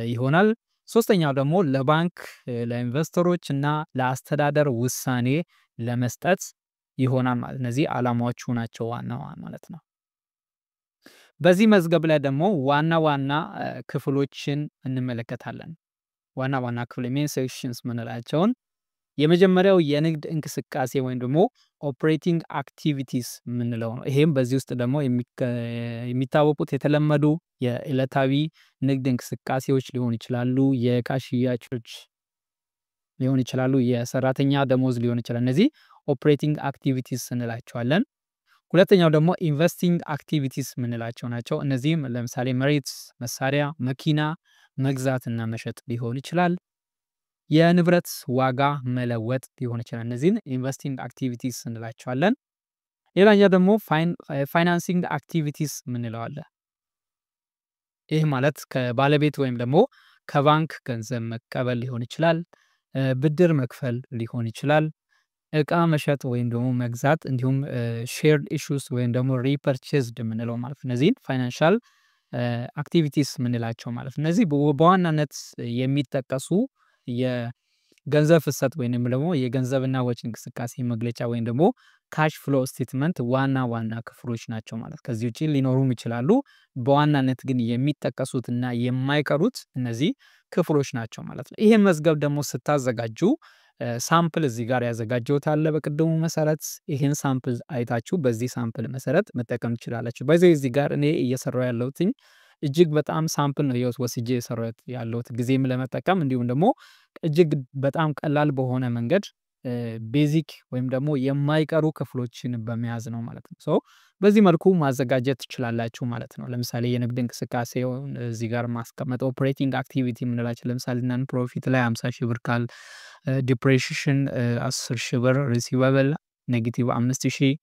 ይሆናል። ሶስተኛው ደግሞ ለባንክ ለኢንቨስተሮች እና ለአስተዳደር ውሳኔ ለመስጠት ይሆናል ማለት እነዚህ ዓላማዎቹ ናቸው ዋናው ማለት ነው። በዚህ መዝገብ ላይ ደግሞ ዋና ዋና ክፍሎችን እንመለከታለን። ዋና ዋና ክፍል ሜን ሴክሽንስ ምንላቸውን የመጀመሪያው የንግድ እንቅስቃሴ ወይም ደግሞ ኦፕሬቲንግ አክቲቪቲስ ምንለው ነው። ይሄም በዚህ ውስጥ ደግሞ የሚታወቁት የተለመዱ የዕለታዊ ንግድ እንቅስቃሴዎች ሊሆኑ ይችላሉ፣ የዕቃ ሽያጮች ሊሆኑ ይችላሉ፣ የሰራተኛ ደሞዝ ሊሆን ይችላል። እነዚህ ኦፕሬቲንግ አክቲቪቲስ እንላቸዋለን። ሁለተኛው ደግሞ ኢንቨስቲንግ አክቲቪቲስ ምንላቸው ናቸው። እነዚህም ለምሳሌ መሬት፣ መሳሪያ፣ መኪና መግዛትና መሸጥ ሊሆን ይችላል። የንብረት ዋጋ መለወጥ ሊሆን ይችላል። እነዚህን ኢንቨስቲንግ አክቲቪቲስ እንላቸዋለን። ሌላኛው ደግሞ ፋይናንሲንግ አክቲቪቲስ ምንለው አለ። ይህ ማለት ከባለቤት ወይም ደግሞ ከባንክ ገንዘብ መቀበል ሊሆን ይችላል፣ ብድር መክፈል ሊሆን ይችላል፣ እቃ መሸጥ ወይም ደግሞ መግዛት፣ እንዲሁም ሼርድ ኢሹስ ወይም ደግሞ ሪፐርቼዝድ ምንለው ማለት እነዚህን ፋይናንሻል አክቲቪቲስ ምንላቸው ማለት እነዚህ በዋናነት የሚጠቀሱ የገንዘብ ፍሰት ወይም ደግሞ የገንዘብና ወጪ እንቅስቃሴ መግለጫ ወይም ደግሞ ካሽ ፍሎ ስቴትመንት ዋና ዋና ክፍሎች ናቸው ማለት። ከዚህ ውጪ ሊኖሩም ይችላሉ። በዋናነት ግን የሚጠቀሱትና የማይቀሩት እነዚህ ክፍሎች ናቸው ማለት ነው። ይሄን መዝገብ ደግሞ ስታዘጋጁ ሳምፕል እዚህ ጋር ያዘጋጀሁት አለ በቅድሙ መሰረት። ይሄን ሳምፕል አይታችሁ በዚህ ሳምፕል መሰረት መጠቀም ትችላላችሁ። በዚህ ጋር እኔ እየሰራው ያለሁት እጅግ በጣም ሳምፕል ነው ወስጄ የሰራው ያለሁት ጊዜም ለመጠቀም እንዲሁም ደግሞ እጅግ በጣም ቀላል በሆነ መንገድ ቤዚክ ወይም ደግሞ የማይቀሩ ክፍሎችን በመያዝ ነው ማለት ነው። ሶ በዚህ መልኩ ማዘጋጀት ትችላላችሁ ማለት ነው። ለምሳሌ የንግድ እንቅስቃሴውን እዚህ ጋር ማስቀመጥ፣ ኦፕሬቲንግ አክቲቪቲ የምንላቸው ለምሳሌ ነን ፕሮፊት ላይ 50 ሺህ ብር ካል፣ ዲፕሬሽን 10 ሺህ ብር፣ ሪሲቨብል ኔጌቲቭ 5 ሺህ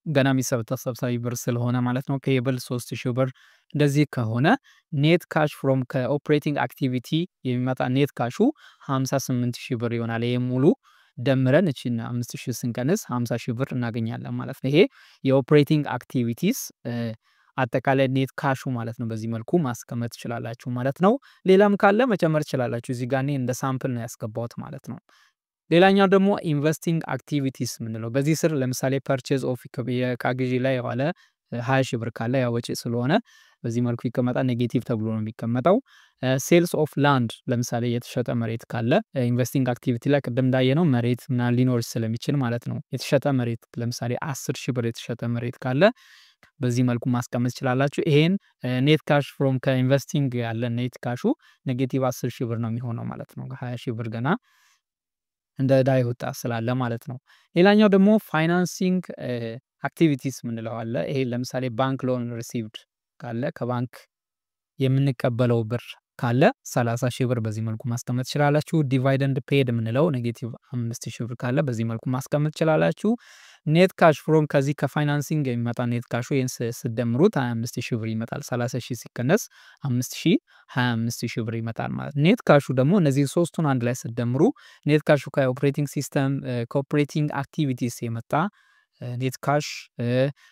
ገና የሚሰበሰብ ብር ስለሆነ ማለት ነው። ፔየብል 3 ሺህ ብር እንደዚህ ከሆነ ኔት ካሽ ፍሮም ከኦፕሬቲንግ አክቲቪቲ የሚመጣ ኔት ካሹ 58 ሺህ ብር ይሆናል። ይሄ ሙሉ ደምረን እቺን 5 ሺህ ስንቀንስ 50 ሺህ ብር እናገኛለን ማለት ነው። ይሄ የኦፕሬቲንግ አክቲቪቲስ አጠቃላይ ኔት ካሹ ማለት ነው። በዚህ መልኩ ማስቀመጥ ትችላላችሁ ማለት ነው። ሌላም ካለ መጨመር ትችላላችሁ። እዚህ ጋር እኔ እንደ ሳምፕል ነው ያስገባሁት ማለት ነው። ሌላኛው ደግሞ ኢንቨስቲንግ አክቲቪቲስ ምንለው በዚህ ስር ለምሳሌ ፐርቼዝ ኦፍ የዕቃ ግዢ ላይ የዋለ 20 ሺህ ብር ካለ ያው ወጪ ስለሆነ በዚህ መልኩ ይቀመጣል። ኔጌቲቭ ተብሎ ነው የሚቀመጠው። ሴልስ ኦፍ ላንድ ለምሳሌ የተሸጠ መሬት ካለ ኢንቨስቲንግ አክቲቪቲ ላይ ቅድም እንዳየነው መሬት ምናምን ሊኖር ስለሚችል ማለት ነው። የተሸጠ መሬት ለምሳሌ 10,000 ብር የተሸጠ መሬት ካለ በዚህ መልኩ ማስቀመጥ ትችላላችሁ። ይሄን ኔት ካሽ ፍሮም ከኢንቨስቲንግ ያለ ኔት ካሹ ኔጌቲቭ 10,000 ብር ነው የሚሆነው ማለት ነው። 20,000 ብር ገና እንደ ዕዳ የወጣ ስላለ ማለት ነው። ሌላኛው ደግሞ ፋይናንሲንግ አክቲቪቲስ ምንለው አለ። ይሄ ለምሳሌ ባንክ ሎን ሪሲቭድ ካለ ከባንክ የምንቀበለው ብር ካለ 30,000 ብር በዚህ መልኩ ማስቀመጥ ትችላላችሁ። ዲቫይደንድ ፔድ ምንለው ኔጌቲቭ 5,000 ብር ካለ በዚህ መልኩ ማስቀመጥ ትችላላችሁ። ኔት ካሽ ፍሮም ከዚህ ከፋይናንሲንግ የሚመጣ ኔት ካሹ ይህን ስደምሩት 25,000 ብር ይመጣል። 30,000 ሲቀነስ 5,000 25,000 ብር ይመጣል ማለት። ኔት ካሹ ደግሞ እነዚህ ሶስቱን አንድ ላይ ስደምሩ ኔት ካሹ ከኦፕሬቲንግ ሲስተም ከኦፕሬቲንግ አክቲቪቲስ የመጣ ኔት ካሽ፣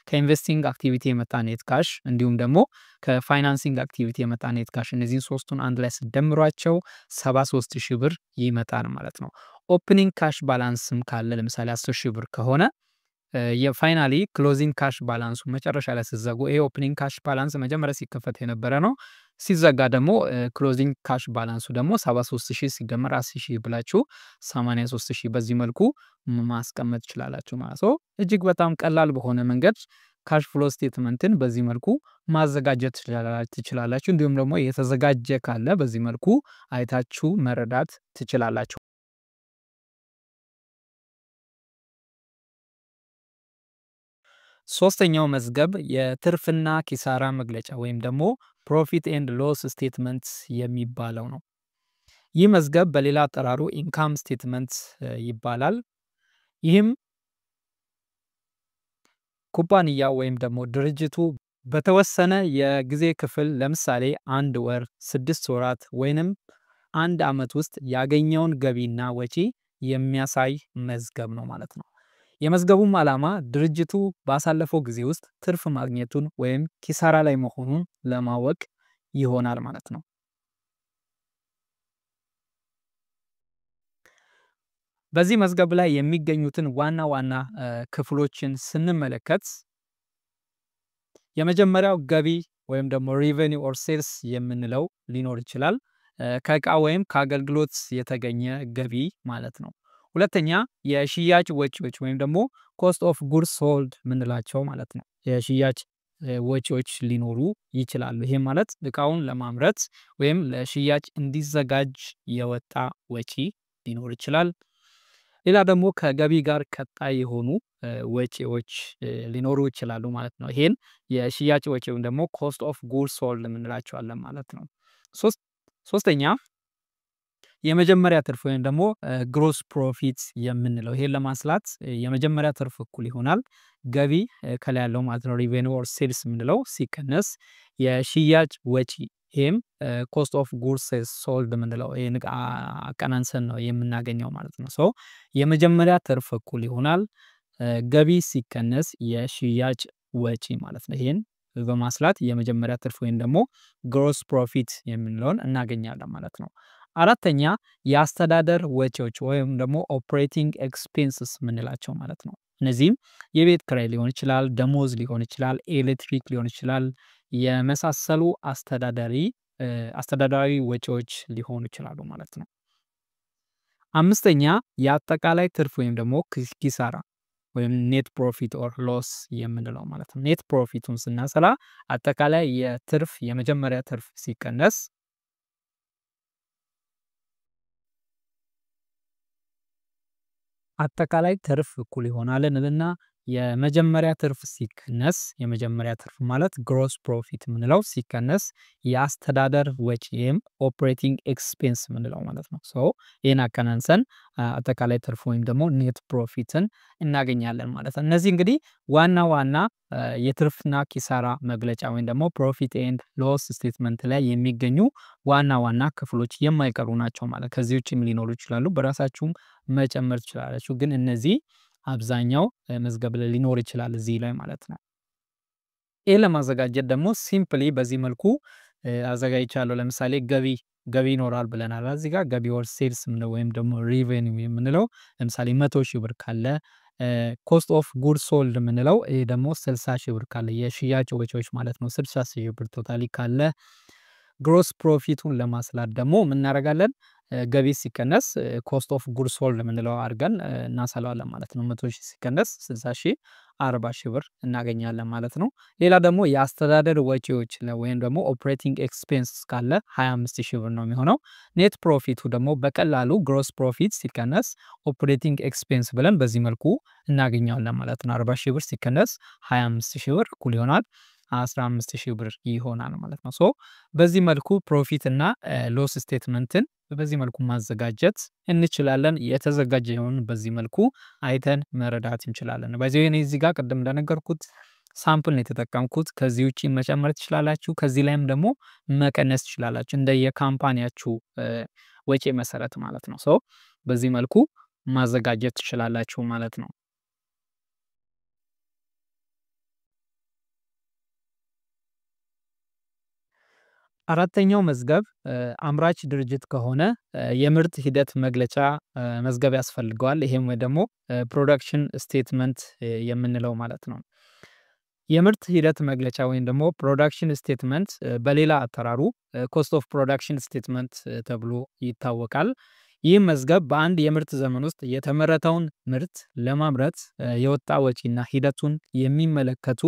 ከኢንቨስቲንግ አክቲቪቲ የመጣ ኔት ካሽ እንዲሁም ደግሞ ከፋይናንሲንግ አክቲቪቲ የመጣ ኔት ካሽ እነዚህን ሶስቱን አንድ ላይ ስደምሯቸው 73,000 ብር ይመጣል ማለት ነው። ኦፕኒንግ ካሽ ባላንስም ካለ ለምሳሌ 10,000 ብር ከሆነ የፋይናሊ ክሎዚንግ ካሽ ባላንሱ መጨረሻ ላይ ሲዘጉ ይሄ ኦፕኒንግ ካሽ ባላንስ መጀመሪያ ሲከፈት የነበረ ነው። ሲዘጋ ደግሞ ክሎዚንግ ካሽ ባላንሱ ደግሞ 73,000 ሲደመር 10,000 ብላችሁ 83,000 በዚህ መልኩ ማስቀመጥ ትችላላችሁ ማለት ነው። እጅግ በጣም ቀላል በሆነ መንገድ ካሽ ፍሎ ስቴትመንትን በዚህ መልኩ ማዘጋጀት ትችላላችሁ። እንዲሁም ደግሞ የተዘጋጀ ካለ በዚህ መልኩ አይታችሁ መረዳት ትችላላችሁ። ሶስተኛው መዝገብ የትርፍና ኪሳራ መግለጫ ወይም ደግሞ ፕሮፊት ኤንድ ሎስ ስቴትመንት የሚባለው ነው። ይህ መዝገብ በሌላ አጠራሩ ኢንካም ስቴትመንት ይባላል። ይህም ኩባንያ ወይም ደግሞ ድርጅቱ በተወሰነ የጊዜ ክፍል ለምሳሌ 1 ወር፣ 6 ወራት ወይንም 1 ዓመት ውስጥ ያገኘውን ገቢና ወጪ የሚያሳይ መዝገብ ነው ማለት ነው። የመዝገቡም ዓላማ ድርጅቱ ባሳለፈው ጊዜ ውስጥ ትርፍ ማግኘቱን ወይም ኪሳራ ላይ መሆኑን ለማወቅ ይሆናል ማለት ነው። በዚህ መዝገብ ላይ የሚገኙትን ዋና ዋና ክፍሎችን ስንመለከት የመጀመሪያው ገቢ ወይም ደግሞ ሪቨኒው ኦር ሴልስ የምንለው ሊኖር ይችላል። ከእቃ ወይም ከአገልግሎት የተገኘ ገቢ ማለት ነው። ሁለተኛ የሽያጭ ወጪዎች ወይም ደግሞ ኮስት ኦፍ ጉድስ ሶልድ ምንላቸው ማለት ነው። የሽያጭ ወጪዎች ሊኖሩ ይችላሉ። ይሄ ማለት እቃውን ለማምረት ወይም ለሽያጭ እንዲዘጋጅ የወጣ ወጪ ሊኖር ይችላል። ሌላ ደግሞ ከገቢ ጋር ቀጣይ የሆኑ ወጪዎች ሊኖሩ ይችላሉ ማለት ነው። ይሄን የሽያጭ ወጪ ወይም ደግሞ ኮስት ኦፍ ጉድስ ሶልድ ምንላቸዋለን ማለት ነው። ሶስተኛ የመጀመሪያ ትርፍ ወይም ደግሞ ግሮስ ፕሮፊት የምንለው ይሄን ለማስላት የመጀመሪያ ትርፍ እኩል ይሆናል ገቢ ከላይ ያለው ማለት ነው ሪቬኒው ኦር ሴልስ የምንለው ሲቀነስ የሽያጭ ወጪ ይሄም ኮስት ኦፍ ጉድስ ሶልድ የምንለው ይሄን አቀናንሰን ነው የምናገኘው ማለት ነው። ሶ የመጀመሪያ ትርፍ እኩል ይሆናል ገቢ ሲቀነስ የሽያጭ ወጪ ማለት ነው። ይሄን በማስላት የመጀመሪያ ትርፍ ወይም ደግሞ ግሮስ ፕሮፊት የምንለውን እናገኛለን ማለት ነው። አራተኛ የአስተዳደር ወጪዎች ወይም ደግሞ ኦፕሬቲንግ ኤክስፔንስስ ምንላቸው ማለት ነው። እነዚህም የቤት ኪራይ ሊሆን ይችላል፣ ደሞዝ ሊሆን ይችላል፣ ኤሌክትሪክ ሊሆን ይችላል፣ የመሳሰሉ አስተዳዳሪ ወጪዎች ሊሆኑ ይችላሉ ማለት ነው። አምስተኛ የአጠቃላይ ትርፍ ወይም ደግሞ ኪሳራ ወይም ኔት ፕሮፊት ኦር ሎስ የምንለው ማለት ነው። ኔት ፕሮፊቱን ስናሰላ አጠቃላይ የትርፍ የመጀመሪያ ትርፍ ሲቀነስ አጠቃላይ ትርፍ እኩል ይሆናል እንልና የመጀመሪያ ትርፍ ሲቀነስ የመጀመሪያ ትርፍ ማለት ግሮስ ፕሮፊት ምንለው ሲቀነስ የአስተዳደር ወጪም ኦፕሬቲንግ ኤክስፔንስ ምንለው ማለት ነው። ሶ ይህን አቀናንሰን አጠቃላይ ትርፍ ወይም ደግሞ ኔት ፕሮፊትን እናገኛለን ማለት ነው። እነዚህ እንግዲህ ዋና ዋና የትርፍና ኪሳራ መግለጫ ወይም ደግሞ ፕሮፊት ኤንድ ሎስ ስቴትመንት ላይ የሚገኙ ዋና ዋና ክፍሎች የማይቀሩ ናቸው ማለት። ከዚህ ውጭም ሊኖሩ ይችላሉ፣ በራሳችሁም መጨመር ትችላላችሁ። ግን እነዚህ አብዛኛው መዝገብ ላይ ሊኖር ይችላል እዚህ ላይ ማለት ነው። ይሄ ለማዘጋጀት ደግሞ ሲምፕሊ በዚህ መልኩ አዘጋጅቻለሁ። ለምሳሌ ገቢ ይኖራል ብለናል። እዚህ ጋር ገቢ ኦር ሴልስ ወይም ደግሞ ሪቬኒው የምንለው ለምሳሌ 100,000 ብር ካለ ኮስት ኦፍ ጉድ ሶልድ የምንለው ይሄ ደግሞ 60 ሺህ ብር ካለ የሽያጭ ወጪዎች ማለት ነው 60 ሺህ ብር ቶታሊ ካለ ግሮስ ፕሮፊቱን ለማስላት ደግሞ ምን እናደርጋለን? ገቢ ሲቀነስ ኮስት ኦፍ ጉድ ሶልድ የምንለው አድርገን እናሰላዋለን ማለት ነው። 100 ሺህ ሲቀነስ 60 ሺህ 40 ሺህ ብር እናገኛለን ማለት ነው። ሌላ ደግሞ የአስተዳደር ወጪዎች ወይም ደግሞ ኦፕሬቲንግ ኤክስፔንስ ካለ 25 ሺህ ብር ነው የሚሆነው። ኔት ፕሮፊቱ ደግሞ በቀላሉ ግሮስ ፕሮፊት ሲቀነስ ኦፕሬቲንግ ኤክስፔንስ ብለን በዚህ መልኩ እናገኘዋለን ማለት ነው። 40 ሺህ ብር ሲቀነስ 25 ሺህ ብር እኩል ይሆናል 15 ሺህ ብር ይሆናል ማለት ነው። ሶ በዚህ መልኩ ፕሮፊት እና ሎስ ስቴትመንትን በዚህ መልኩ ማዘጋጀት እንችላለን። የተዘጋጀውን በዚህ መልኩ አይተን መረዳት እንችላለን። በዚህ እኔ እዚህ ጋር ቅድም እንደነገርኩት ሳምፕል ነው የተጠቀምኩት። ከዚህ ውጪ መጨመር ትችላላችሁ። ከዚህ ላይም ደግሞ መቀነስ ትችላላችሁ እንደ የካምፓኒያችሁ ወጪ መሰረት ማለት ነው። ሶ በዚህ መልኩ ማዘጋጀት ትችላላችሁ ማለት ነው። አራተኛው መዝገብ አምራች ድርጅት ከሆነ የምርት ሂደት መግለጫ መዝገብ ያስፈልገዋል። ይሄም ወይ ደግሞ ፕሮዳክሽን ስቴትመንት የምንለው ማለት ነው። የምርት ሂደት መግለጫ ወይም ደግሞ ፕሮዳክሽን ስቴትመንት በሌላ አጠራሩ ኮስት ኦፍ ፕሮዳክሽን ስቴትመንት ተብሎ ይታወቃል። ይህ መዝገብ በአንድ የምርት ዘመን ውስጥ የተመረተውን ምርት ለማምረት የወጣ ወጪና ሂደቱን የሚመለከቱ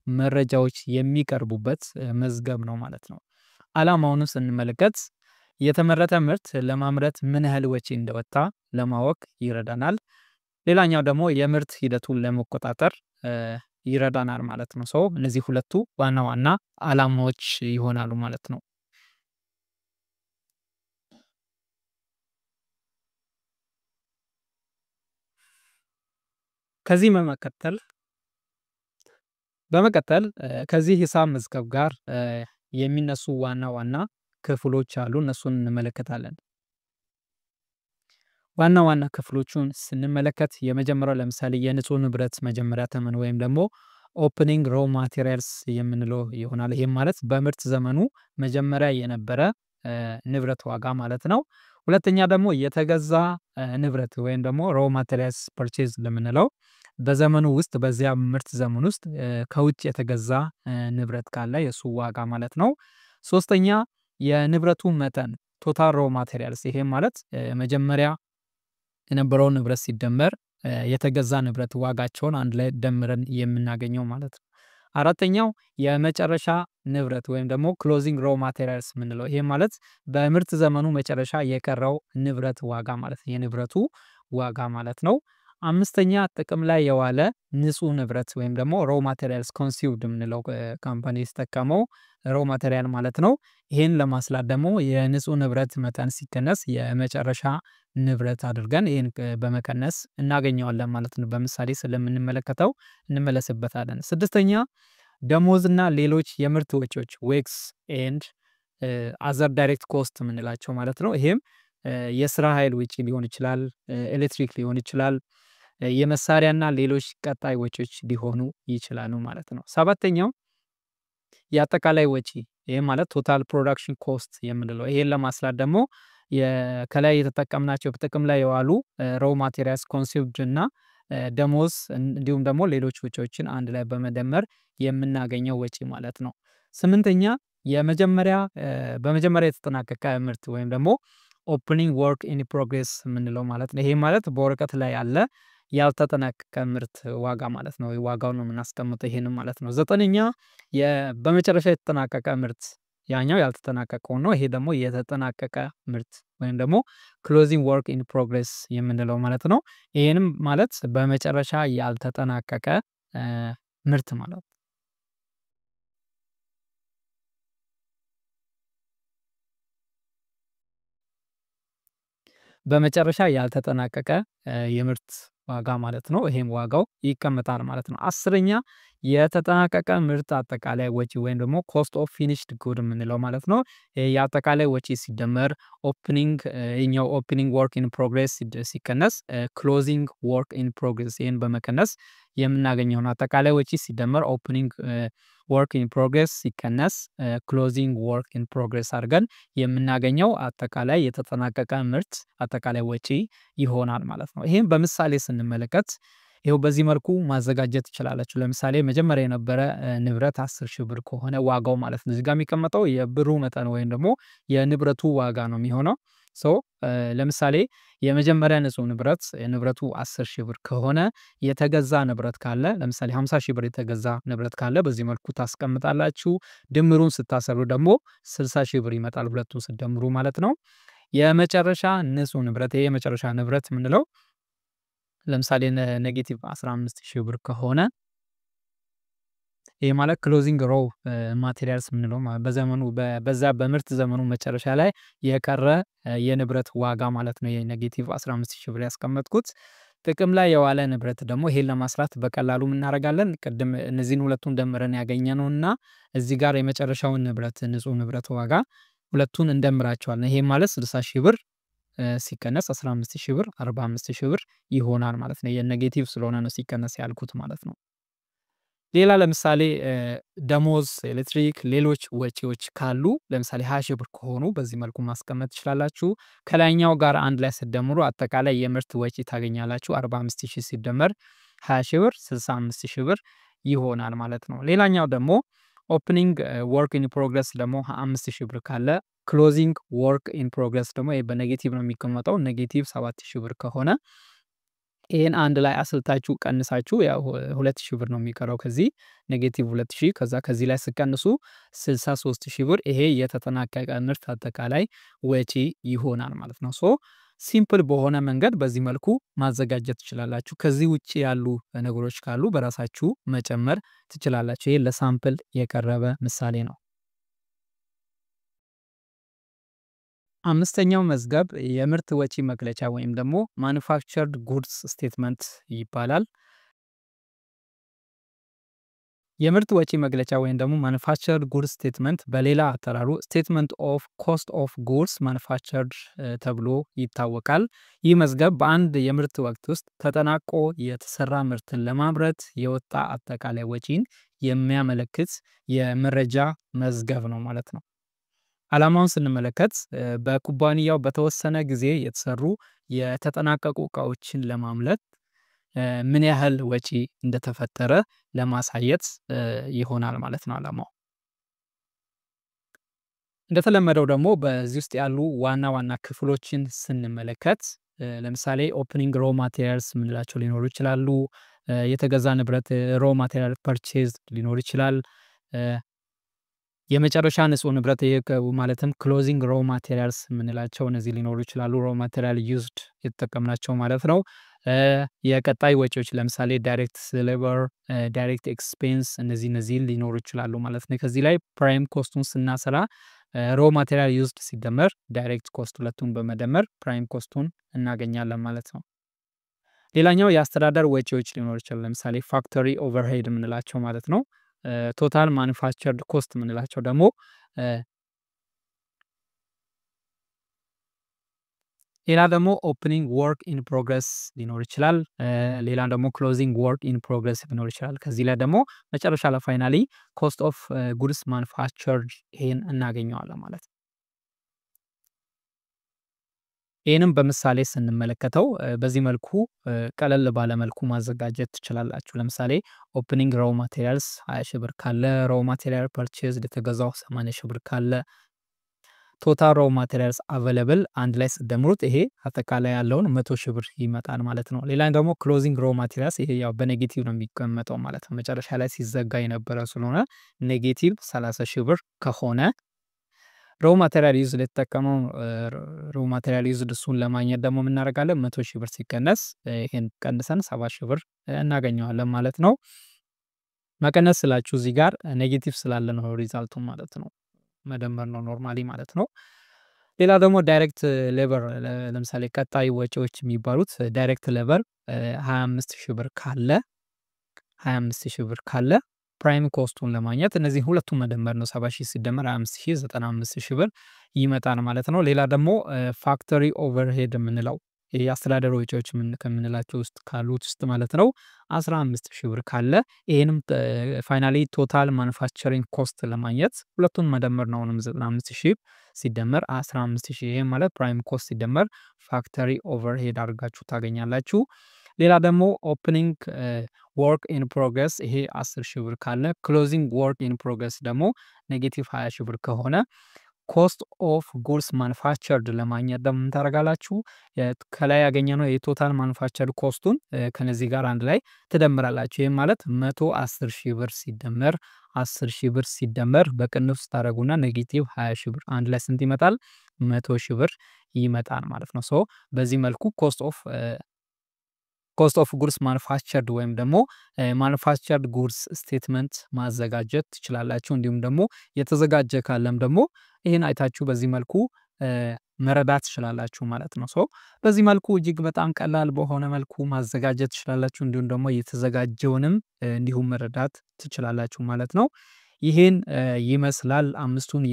መረጃዎች የሚቀርቡበት መዝገብ ነው ማለት ነው። ዓላማውን ስንመለከት የተመረተ ምርት ለማምረት ምን ያህል ወጪ እንደወጣ ለማወቅ ይረዳናል። ሌላኛው ደግሞ የምርት ሂደቱን ለመቆጣጠር ይረዳናል ማለት ነው። ሶ እነዚህ ሁለቱ ዋና ዋና ዓላማዎች ይሆናሉ ማለት ነው። ከዚህ በመቀጠል ከዚህ ሂሳብ መዝገብ ጋር የሚነሱ ዋና ዋና ክፍሎች አሉ። እነሱን እንመለከታለን። ዋና ዋና ክፍሎቹን ስንመለከት የመጀመሪያው ለምሳሌ የንጹህ ንብረት መጀመሪያ ተመን ወይም ደግሞ ኦፕኒንግ ሮ ማቴሪያልስ የምንለው ይሆናል። ይህም ማለት በምርት ዘመኑ መጀመሪያ የነበረ ንብረት ዋጋ ማለት ነው። ሁለተኛ ደግሞ የተገዛ ንብረት ወይም ደግሞ ሮ ማቴሪያልስ ፐርቼዝ ለምንለው በዘመኑ ውስጥ በዚያ ምርት ዘመን ውስጥ ከውጭ የተገዛ ንብረት ካለ የሱ ዋጋ ማለት ነው። ሶስተኛ የንብረቱ መጠን ቶታል ሮ ማቴሪያልስ ይሄም ማለት መጀመሪያ የነበረው ንብረት ሲደመር የተገዛ ንብረት ዋጋቸውን አንድ ላይ ደምረን የምናገኘው ማለት ነው። አራተኛው የመጨረሻ ንብረት ወይም ደግሞ ክሎዚንግ ሮ ማቴሪያልስ የምንለው ይሄ ማለት በምርት ዘመኑ መጨረሻ የቀረው ንብረት ዋጋ ማለት ነው፣ የንብረቱ ዋጋ ማለት ነው። አምስተኛ ጥቅም ላይ የዋለ ንጹህ ንብረት ወይም ደግሞ ሮ ማቴሪያልስ ኮንሲውድ የምንለው ካምፓኒ ሲጠቀመው ሮ ማቴሪያል ማለት ነው። ይህን ለማስላት ደግሞ የንጹህ ንብረት መጠን ሲቀነስ የመጨረሻ ንብረት አድርገን ይህን በመቀነስ እናገኘዋለን ማለት ነው። በምሳሌ ስለምንመለከተው እንመለስበታለን። ስድስተኛ ደሞዝና ሌሎች የምርት ወጪዎች ዌክስ ኤንድ አዘር ዳይሬክት ኮስት የምንላቸው ማለት ነው። ይሄም የስራ ኃይል ወጪ ሊሆን ይችላል፣ ኤሌክትሪክ ሊሆን ይችላል፣ የመሳሪያና ሌሎች ቀጣይ ወጪዎች ሊሆኑ ይችላሉ ማለት ነው። ሰባተኛው የአጠቃላይ ወጪ ይሄ ማለት ቶታል ፕሮዳክሽን ኮስት የምንለው ይሄን ለማስላት ደግሞ ከላይ የተጠቀምናቸው በጥቅም ላይ የዋሉ ሮ ማቴሪያልስ ኮንሲውምድ እና ደሞዝ እንዲሁም ደግሞ ሌሎች ወጪዎችን አንድ ላይ በመደመር የምናገኘው ወጪ ማለት ነው። ስምንተኛ በመጀመሪያ የተጠናቀቀ ምርት ወይም ደግሞ ኦፕኒንግ ወርክ ኢን ፕሮግሬስ የምንለው ማለት ነው። ይሄ ማለት በወረቀት ላይ ያለ ያልተጠናቀቀ ምርት ዋጋ ማለት ነው። ዋጋውን ነው የምናስቀምጠው ይሄንን ማለት ነው። ዘጠነኛ በመጨረሻ የተጠናቀቀ ምርት ያኛው ያልተጠናቀቀው ነው። ይሄ ደግሞ የተጠናቀቀ ምርት ወይም ደግሞ ክሎዚንግ ወርክ ኢን ፕሮግሬስ የምንለው ማለት ነው። ይሄንም ማለት በመጨረሻ ያልተጠናቀቀ ምርት ማለት ነው። በመጨረሻ ያልተጠናቀቀ የምርት ዋጋ ማለት ነው። ይሄም ዋጋው ይቀመጣል ማለት ነው። አስረኛ የተጠናቀቀ ምርት አጠቃላይ ወጪ ወይም ደግሞ ኮስት ኦፍ ፊኒሽድ ጉድ የምንለው ማለት ነው። የአጠቃላይ ወጪ ሲደመር ኦፕኒንግ ወርክ ኢን ፕሮግሬስ ሲቀነስ ክሎዚንግ ወርክ ኢን ፕሮግሬስ ይህን በመቀነስ የምናገኘውን አጠቃላይ ወጪ ሲደመር ኦፕኒንግ ወርክ ኢን ፕሮግሬስ ሲቀነስ ክሎዚንግ ወርክ ኢን ፕሮግሬስ አድርገን የምናገኘው አጠቃላይ የተጠናቀቀ ምርት አጠቃላይ ወጪ ይሆናል ማለት ነው። ይህም በምሳሌ ስንመለከት ይኸው በዚህ መልኩ ማዘጋጀት ትችላላችሁ። ለምሳሌ መጀመሪያ የነበረ ንብረት 10,000 ብር ከሆነ ዋጋው ማለት ነው። እዚህ ጋር የሚቀመጠው የብሩ መጠን ወይም ደግሞ የንብረቱ ዋጋ ነው የሚሆነው። ለምሳሌ የመጀመሪያ ንጹህ ንብረት የንብረቱ 10,000 ብር ከሆነ የተገዛ ንብረት ካለ ለምሳሌ 50,000 ብር የተገዛ ንብረት ካለ በዚህ መልኩ ታስቀምጣላችሁ። ድምሩን ስታሰሩ ደግሞ 60,000 ብር ይመጣል፣ ሁለቱን ስደምሩ ማለት ነው። የመጨረሻ ንጹህ ንብረት ይሄ የመጨረሻ ንብረት የምንለው ለምሳሌ ኔጌቲቭ 15,000 ብር ከሆነ ይሄ ማለት ክሎዚንግ ሮው ማቴሪያልስ የምንለው በዘመኑ በዛ በምርት ዘመኑ መጨረሻ ላይ የቀረ የንብረት ዋጋ ማለት ነው። የኔጌቲቭ 15,000 ብር ያስቀመጥኩት ጥቅም ላይ የዋለ ንብረት ደግሞ ይሄን ለማስላት በቀላሉ እናደርጋለን። ቅድም እነዚህን ሁለቱን ደምረን ያገኘነውና እዚህ ጋር የመጨረሻውን ንብረት ንጹህ ንብረት ዋጋ ሁለቱን እንደምራቸዋለን። ይሄ ማለት 60,000 ብር ሲቀነስ 15,000 ብር 45,000 ብር ይሆናል ማለት ነው። የኔጌቲቭ ስለሆነ ነው ሲቀነስ ያልኩት ማለት ነው። ሌላ ለምሳሌ ደሞዝ፣ ኤሌክትሪክ፣ ሌሎች ወጪዎች ካሉ ለምሳሌ 20,000 ብር ከሆኑ በዚህ መልኩ ማስቀመጥ ትችላላችሁ። ከላይኛው ጋር አንድ ላይ ስትደምሩ አጠቃላይ የምርት ወጪ ታገኛላችሁ። 45,000 ሲደመር 20,000 ብር 65,000 ብር ይሆናል ማለት ነው። ሌላኛው ደግሞ ኦፕኒንግ ወርክ ኢን ፕሮግረስ ደግሞ 5,000 ብር ካለ ክሎዚንግ ወርክ ኢን ፕሮግረስ ደግሞ በኔጌቲቭ ነው የሚቀመጠው። ኔጌቲቭ 7,000 ብር ከሆነ ይሄን አንድ ላይ አስልታችሁ ቀንሳችሁ ያው 2,000 ብር ነው የሚቀረው ከዚህ ኔጌቲቭ 2,000 ከዚህ ላይ ስቀንሱ 63,000 ብር ይሄ የተጠናቀቀ ምርት አጠቃላይ ወጪ ይሆናል ማለት ነው። ሲምፕል በሆነ መንገድ በዚህ መልኩ ማዘጋጀት ትችላላችሁ። ከዚህ ውጪ ያሉ ነገሮች ካሉ በራሳችሁ መጨመር ትችላላችሁ። ይሄ ለሳምፕል የቀረበ ምሳሌ ነው። አምስተኛው መዝገብ የምርት ወጪ መግለጫ ወይም ደግሞ ማኑፋክቸርድ ጉድስ ስቴትመንት ይባላል። የምርት ወጪ መግለጫ ወይም ደግሞ ማኑፋክቸርድ ጉድስ ስቴትመንት በሌላ አጠራሩ ስቴትመንት ኦፍ ኮስት ኦፍ ጉድስ ማኑፋክቸርድ ተብሎ ይታወቃል። ይህ መዝገብ በአንድ የምርት ወቅት ውስጥ ተጠናቆ የተሰራ ምርትን ለማምረት የወጣ አጠቃላይ ወጪን የሚያመለክት የመረጃ መዝገብ ነው ማለት ነው። ዓላማውን ስንመለከት በኩባንያው በተወሰነ ጊዜ የተሰሩ የተጠናቀቁ እቃዎችን ለማምረት ምን ያህል ወጪ እንደተፈጠረ ለማሳየት ይሆናል ማለት ነው ዓላማው። እንደተለመደው ደግሞ በዚህ ውስጥ ያሉ ዋና ዋና ክፍሎችን ስንመለከት ለምሳሌ ኦፕኒንግ ሮ ማቴሪያልስ የምንላቸው ሊኖሩ ይችላሉ። የተገዛ ንብረት ሮ ማቴሪያል ፐርቼዝ ሊኖር ይችላል። የመጨረሻ ንጹህ ንብረት ማለትም ክሎዚንግ ሮ ማቴሪያልስ የምንላቸው እነዚህ ሊኖሩ ይችላሉ። ሮ ማቴሪያል ዩዝድ የተጠቀምናቸው ማለት ነው። የቀጣይ ወጪዎች ለምሳሌ ዳይሬክት ሌበር፣ ዳይሬክት ኤክስፔንስ እነዚህ ሊኖሩ ይችላሉ ማለት ነው። ከዚህ ላይ ፕራይም ኮስቱን ስናሰላ ሮ ማቴሪያል ዩዝድ ሲደመር ዳይሬክት ኮስት ሁለቱን በመደመር ፕራይም ኮስቱን እናገኛለን ማለት ነው። ሌላኛው የአስተዳደር ወጪዎች ሊኖሩ ይችላሉ። ለምሳሌ ፋክተሪ ኦቨርሄድ የምንላቸው ማለት ነው። ቶታል ማኑፋክቸርድ ኮስት የምንላቸው ደግሞ ሌላ ደግሞ ኦፕኒንግ ወርክ ኢን ፕሮግረስ ሊኖር ይችላል። ሌላ ደግሞ ክሎዚንግ ወርክ ኢን ፕሮግረስ ሊኖር ይችላል። ከዚህ ላይ ደግሞ መጨረሻ ላይ ፋይናሊ ኮስት ኦፍ ጉድስ ማኑፋክቸርድ ይሄን እናገኘዋለን ማለት ነው። ይህንም በምሳሌ ስንመለከተው በዚህ መልኩ ቀለል ባለ መልኩ ማዘጋጀት ትችላላችሁ። ለምሳሌ ኦፕኒንግ ሮው ማቴሪያልስ 20,000 ብር ካለ ሮው ማቴሪያል ፐርቼዝ የተገዛው 80,000 ብር ካለ ቶታል ሮው ማቴሪያልስ አቬለብል አንድ ላይ ስደምሩት ይሄ አጠቃላይ ያለውን 100,000 ብር ይመጣል ማለት ነው። ሌላ ደግሞ ክሎዚንግ ሮው ማቴሪያልስ ይሄ ያው በኔጌቲቭ ነው የሚቀመጠው ማለት ነው። መጨረሻ ላይ ሲዘጋ የነበረ ስለሆነ ኔጌቲቭ 30,000 ብር ከሆነ ሮው ማቴሪያል ዩዝድ የተጠቀመው ሮው ማቴሪያል ዩዝድ እሱን ለማግኘት ደግሞ የምናደርጋለን 100,000 ብር ሲቀነስ ይሄን ቀንሰን 70,000 ብር እናገኘዋለን ማለት ነው። መቀነስ ስላችሁ እዚህ ጋር ኔጌቲቭ ስላለ ነው ሪዛልቱ ማለት ነው። መደመር ነው ኖርማሊ ማለት ነው። ሌላ ደግሞ ዳይሬክት ሌበር ለምሳሌ ቀጣይ ወጪዎች የሚባሉት ዳይሬክት ሌበር 25,000 ብር ካለ 25,000 ብር ካለ ፕራይም ኮስቱን ለማግኘት እነዚህ ሁለቱም መደመር ነው። 70,000 ሲደመር 25,000 95,000 ብር ይመጣል ማለት ነው። ሌላ ደግሞ ፋክተሪ ኦቨርሄድ የምንለው የአስተዳደር ወጪዎች ከምንላቸው ውስጥ ካሉት ውስጥ ማለት ነው 15,000 ብር ካለ ይሄንም ፋይናሊ ቶታል ማኑፋክቸሪንግ ኮስት ለማግኘት ሁለቱን መደመር ነው። 95,000 ሲደመር 15,000 ይሄ ማለት ፕራይም ኮስት ሲደመር ፋክተሪ ኦቨርሄድ አድርጋችሁ ታገኛላችሁ። ሌላ ደግሞ ኦፕኒንግ ወርክ ኢን ፕሮግረስ ይሄ 10,000 ብር ካለ፣ ክሎዚንግ ወርክ ኢን ፕሮግረስ ደግሞ ኔጌቲቭ 20,000 ብር ከሆነ ኮስት ኦፍ ጉድስ ማኑፋክቸርድ ለማግኘት ደግሞ ምን ታደርጋላችሁ? ከላይ ያገኘነው የቶታል ማኑፋክቸርድ ኮስቱን ከነዚህ ጋር አንድ ላይ ትደምራላችሁ። ይህም ማለት 110,000 ብር ሲደመር 10,000 ብር ሲደመር በቅንፍ ስታደርጉና ኔጌቲቭ 20,000 ብር አንድ ላይ ስንት ይመጣል? 100,000 ብር ይመጣል ማለት ነው። ሶ በዚህ መልኩ ኮስት ኦፍ ጉድስ ማኑፋክቸርድ ወይም ደግሞ ማኑፋክቸርድ ጉድስ ስቴትመንት ማዘጋጀት ትችላላችሁ። እንዲሁም ደግሞ የተዘጋጀ ካለም ደግሞ ይህን አይታችሁ በዚህ መልኩ መረዳት ትችላላችሁ ማለት ነው። ሶ በዚህ መልኩ እጅግ በጣም ቀላል በሆነ መልኩ ማዘጋጀት ትችላላችሁ። እንዲሁም ደግሞ የተዘጋጀውንም እንዲሁም መረዳት ትችላላችሁ ማለት ነው። ይህን ይመስላል። አምስቱን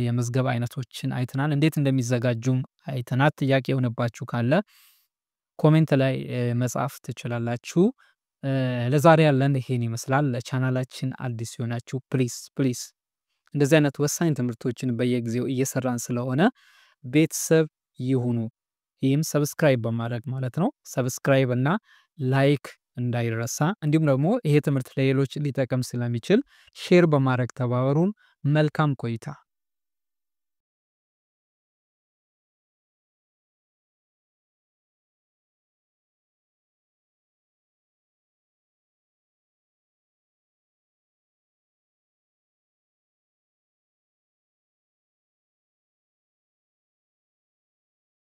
የመዝገብ አይነቶችን አይተናል። እንዴት እንደሚዘጋጁም አይተናል። ጥያቄ የሆነባችሁ ካለ ኮሜንት ላይ መጻፍ ትችላላችሁ። ለዛሬ ያለን ይሄን ይመስላል። ለቻናላችን አዲስ የሆናችሁ ፕሊስ እንደዚህ አይነት ወሳኝ ትምህርቶችን በየጊዜው እየሰራን ስለሆነ ቤተሰብ ይሁኑ። ይህም ሰብስክራይብ በማድረግ ማለት ነው። ሰብስክራይብ እና ላይክ እንዳይረሳ። እንዲሁም ደግሞ ይሄ ትምህርት ለሌሎች ሊጠቅም ስለሚችል ሼር በማድረግ ተባበሩን። መልካም ቆይታ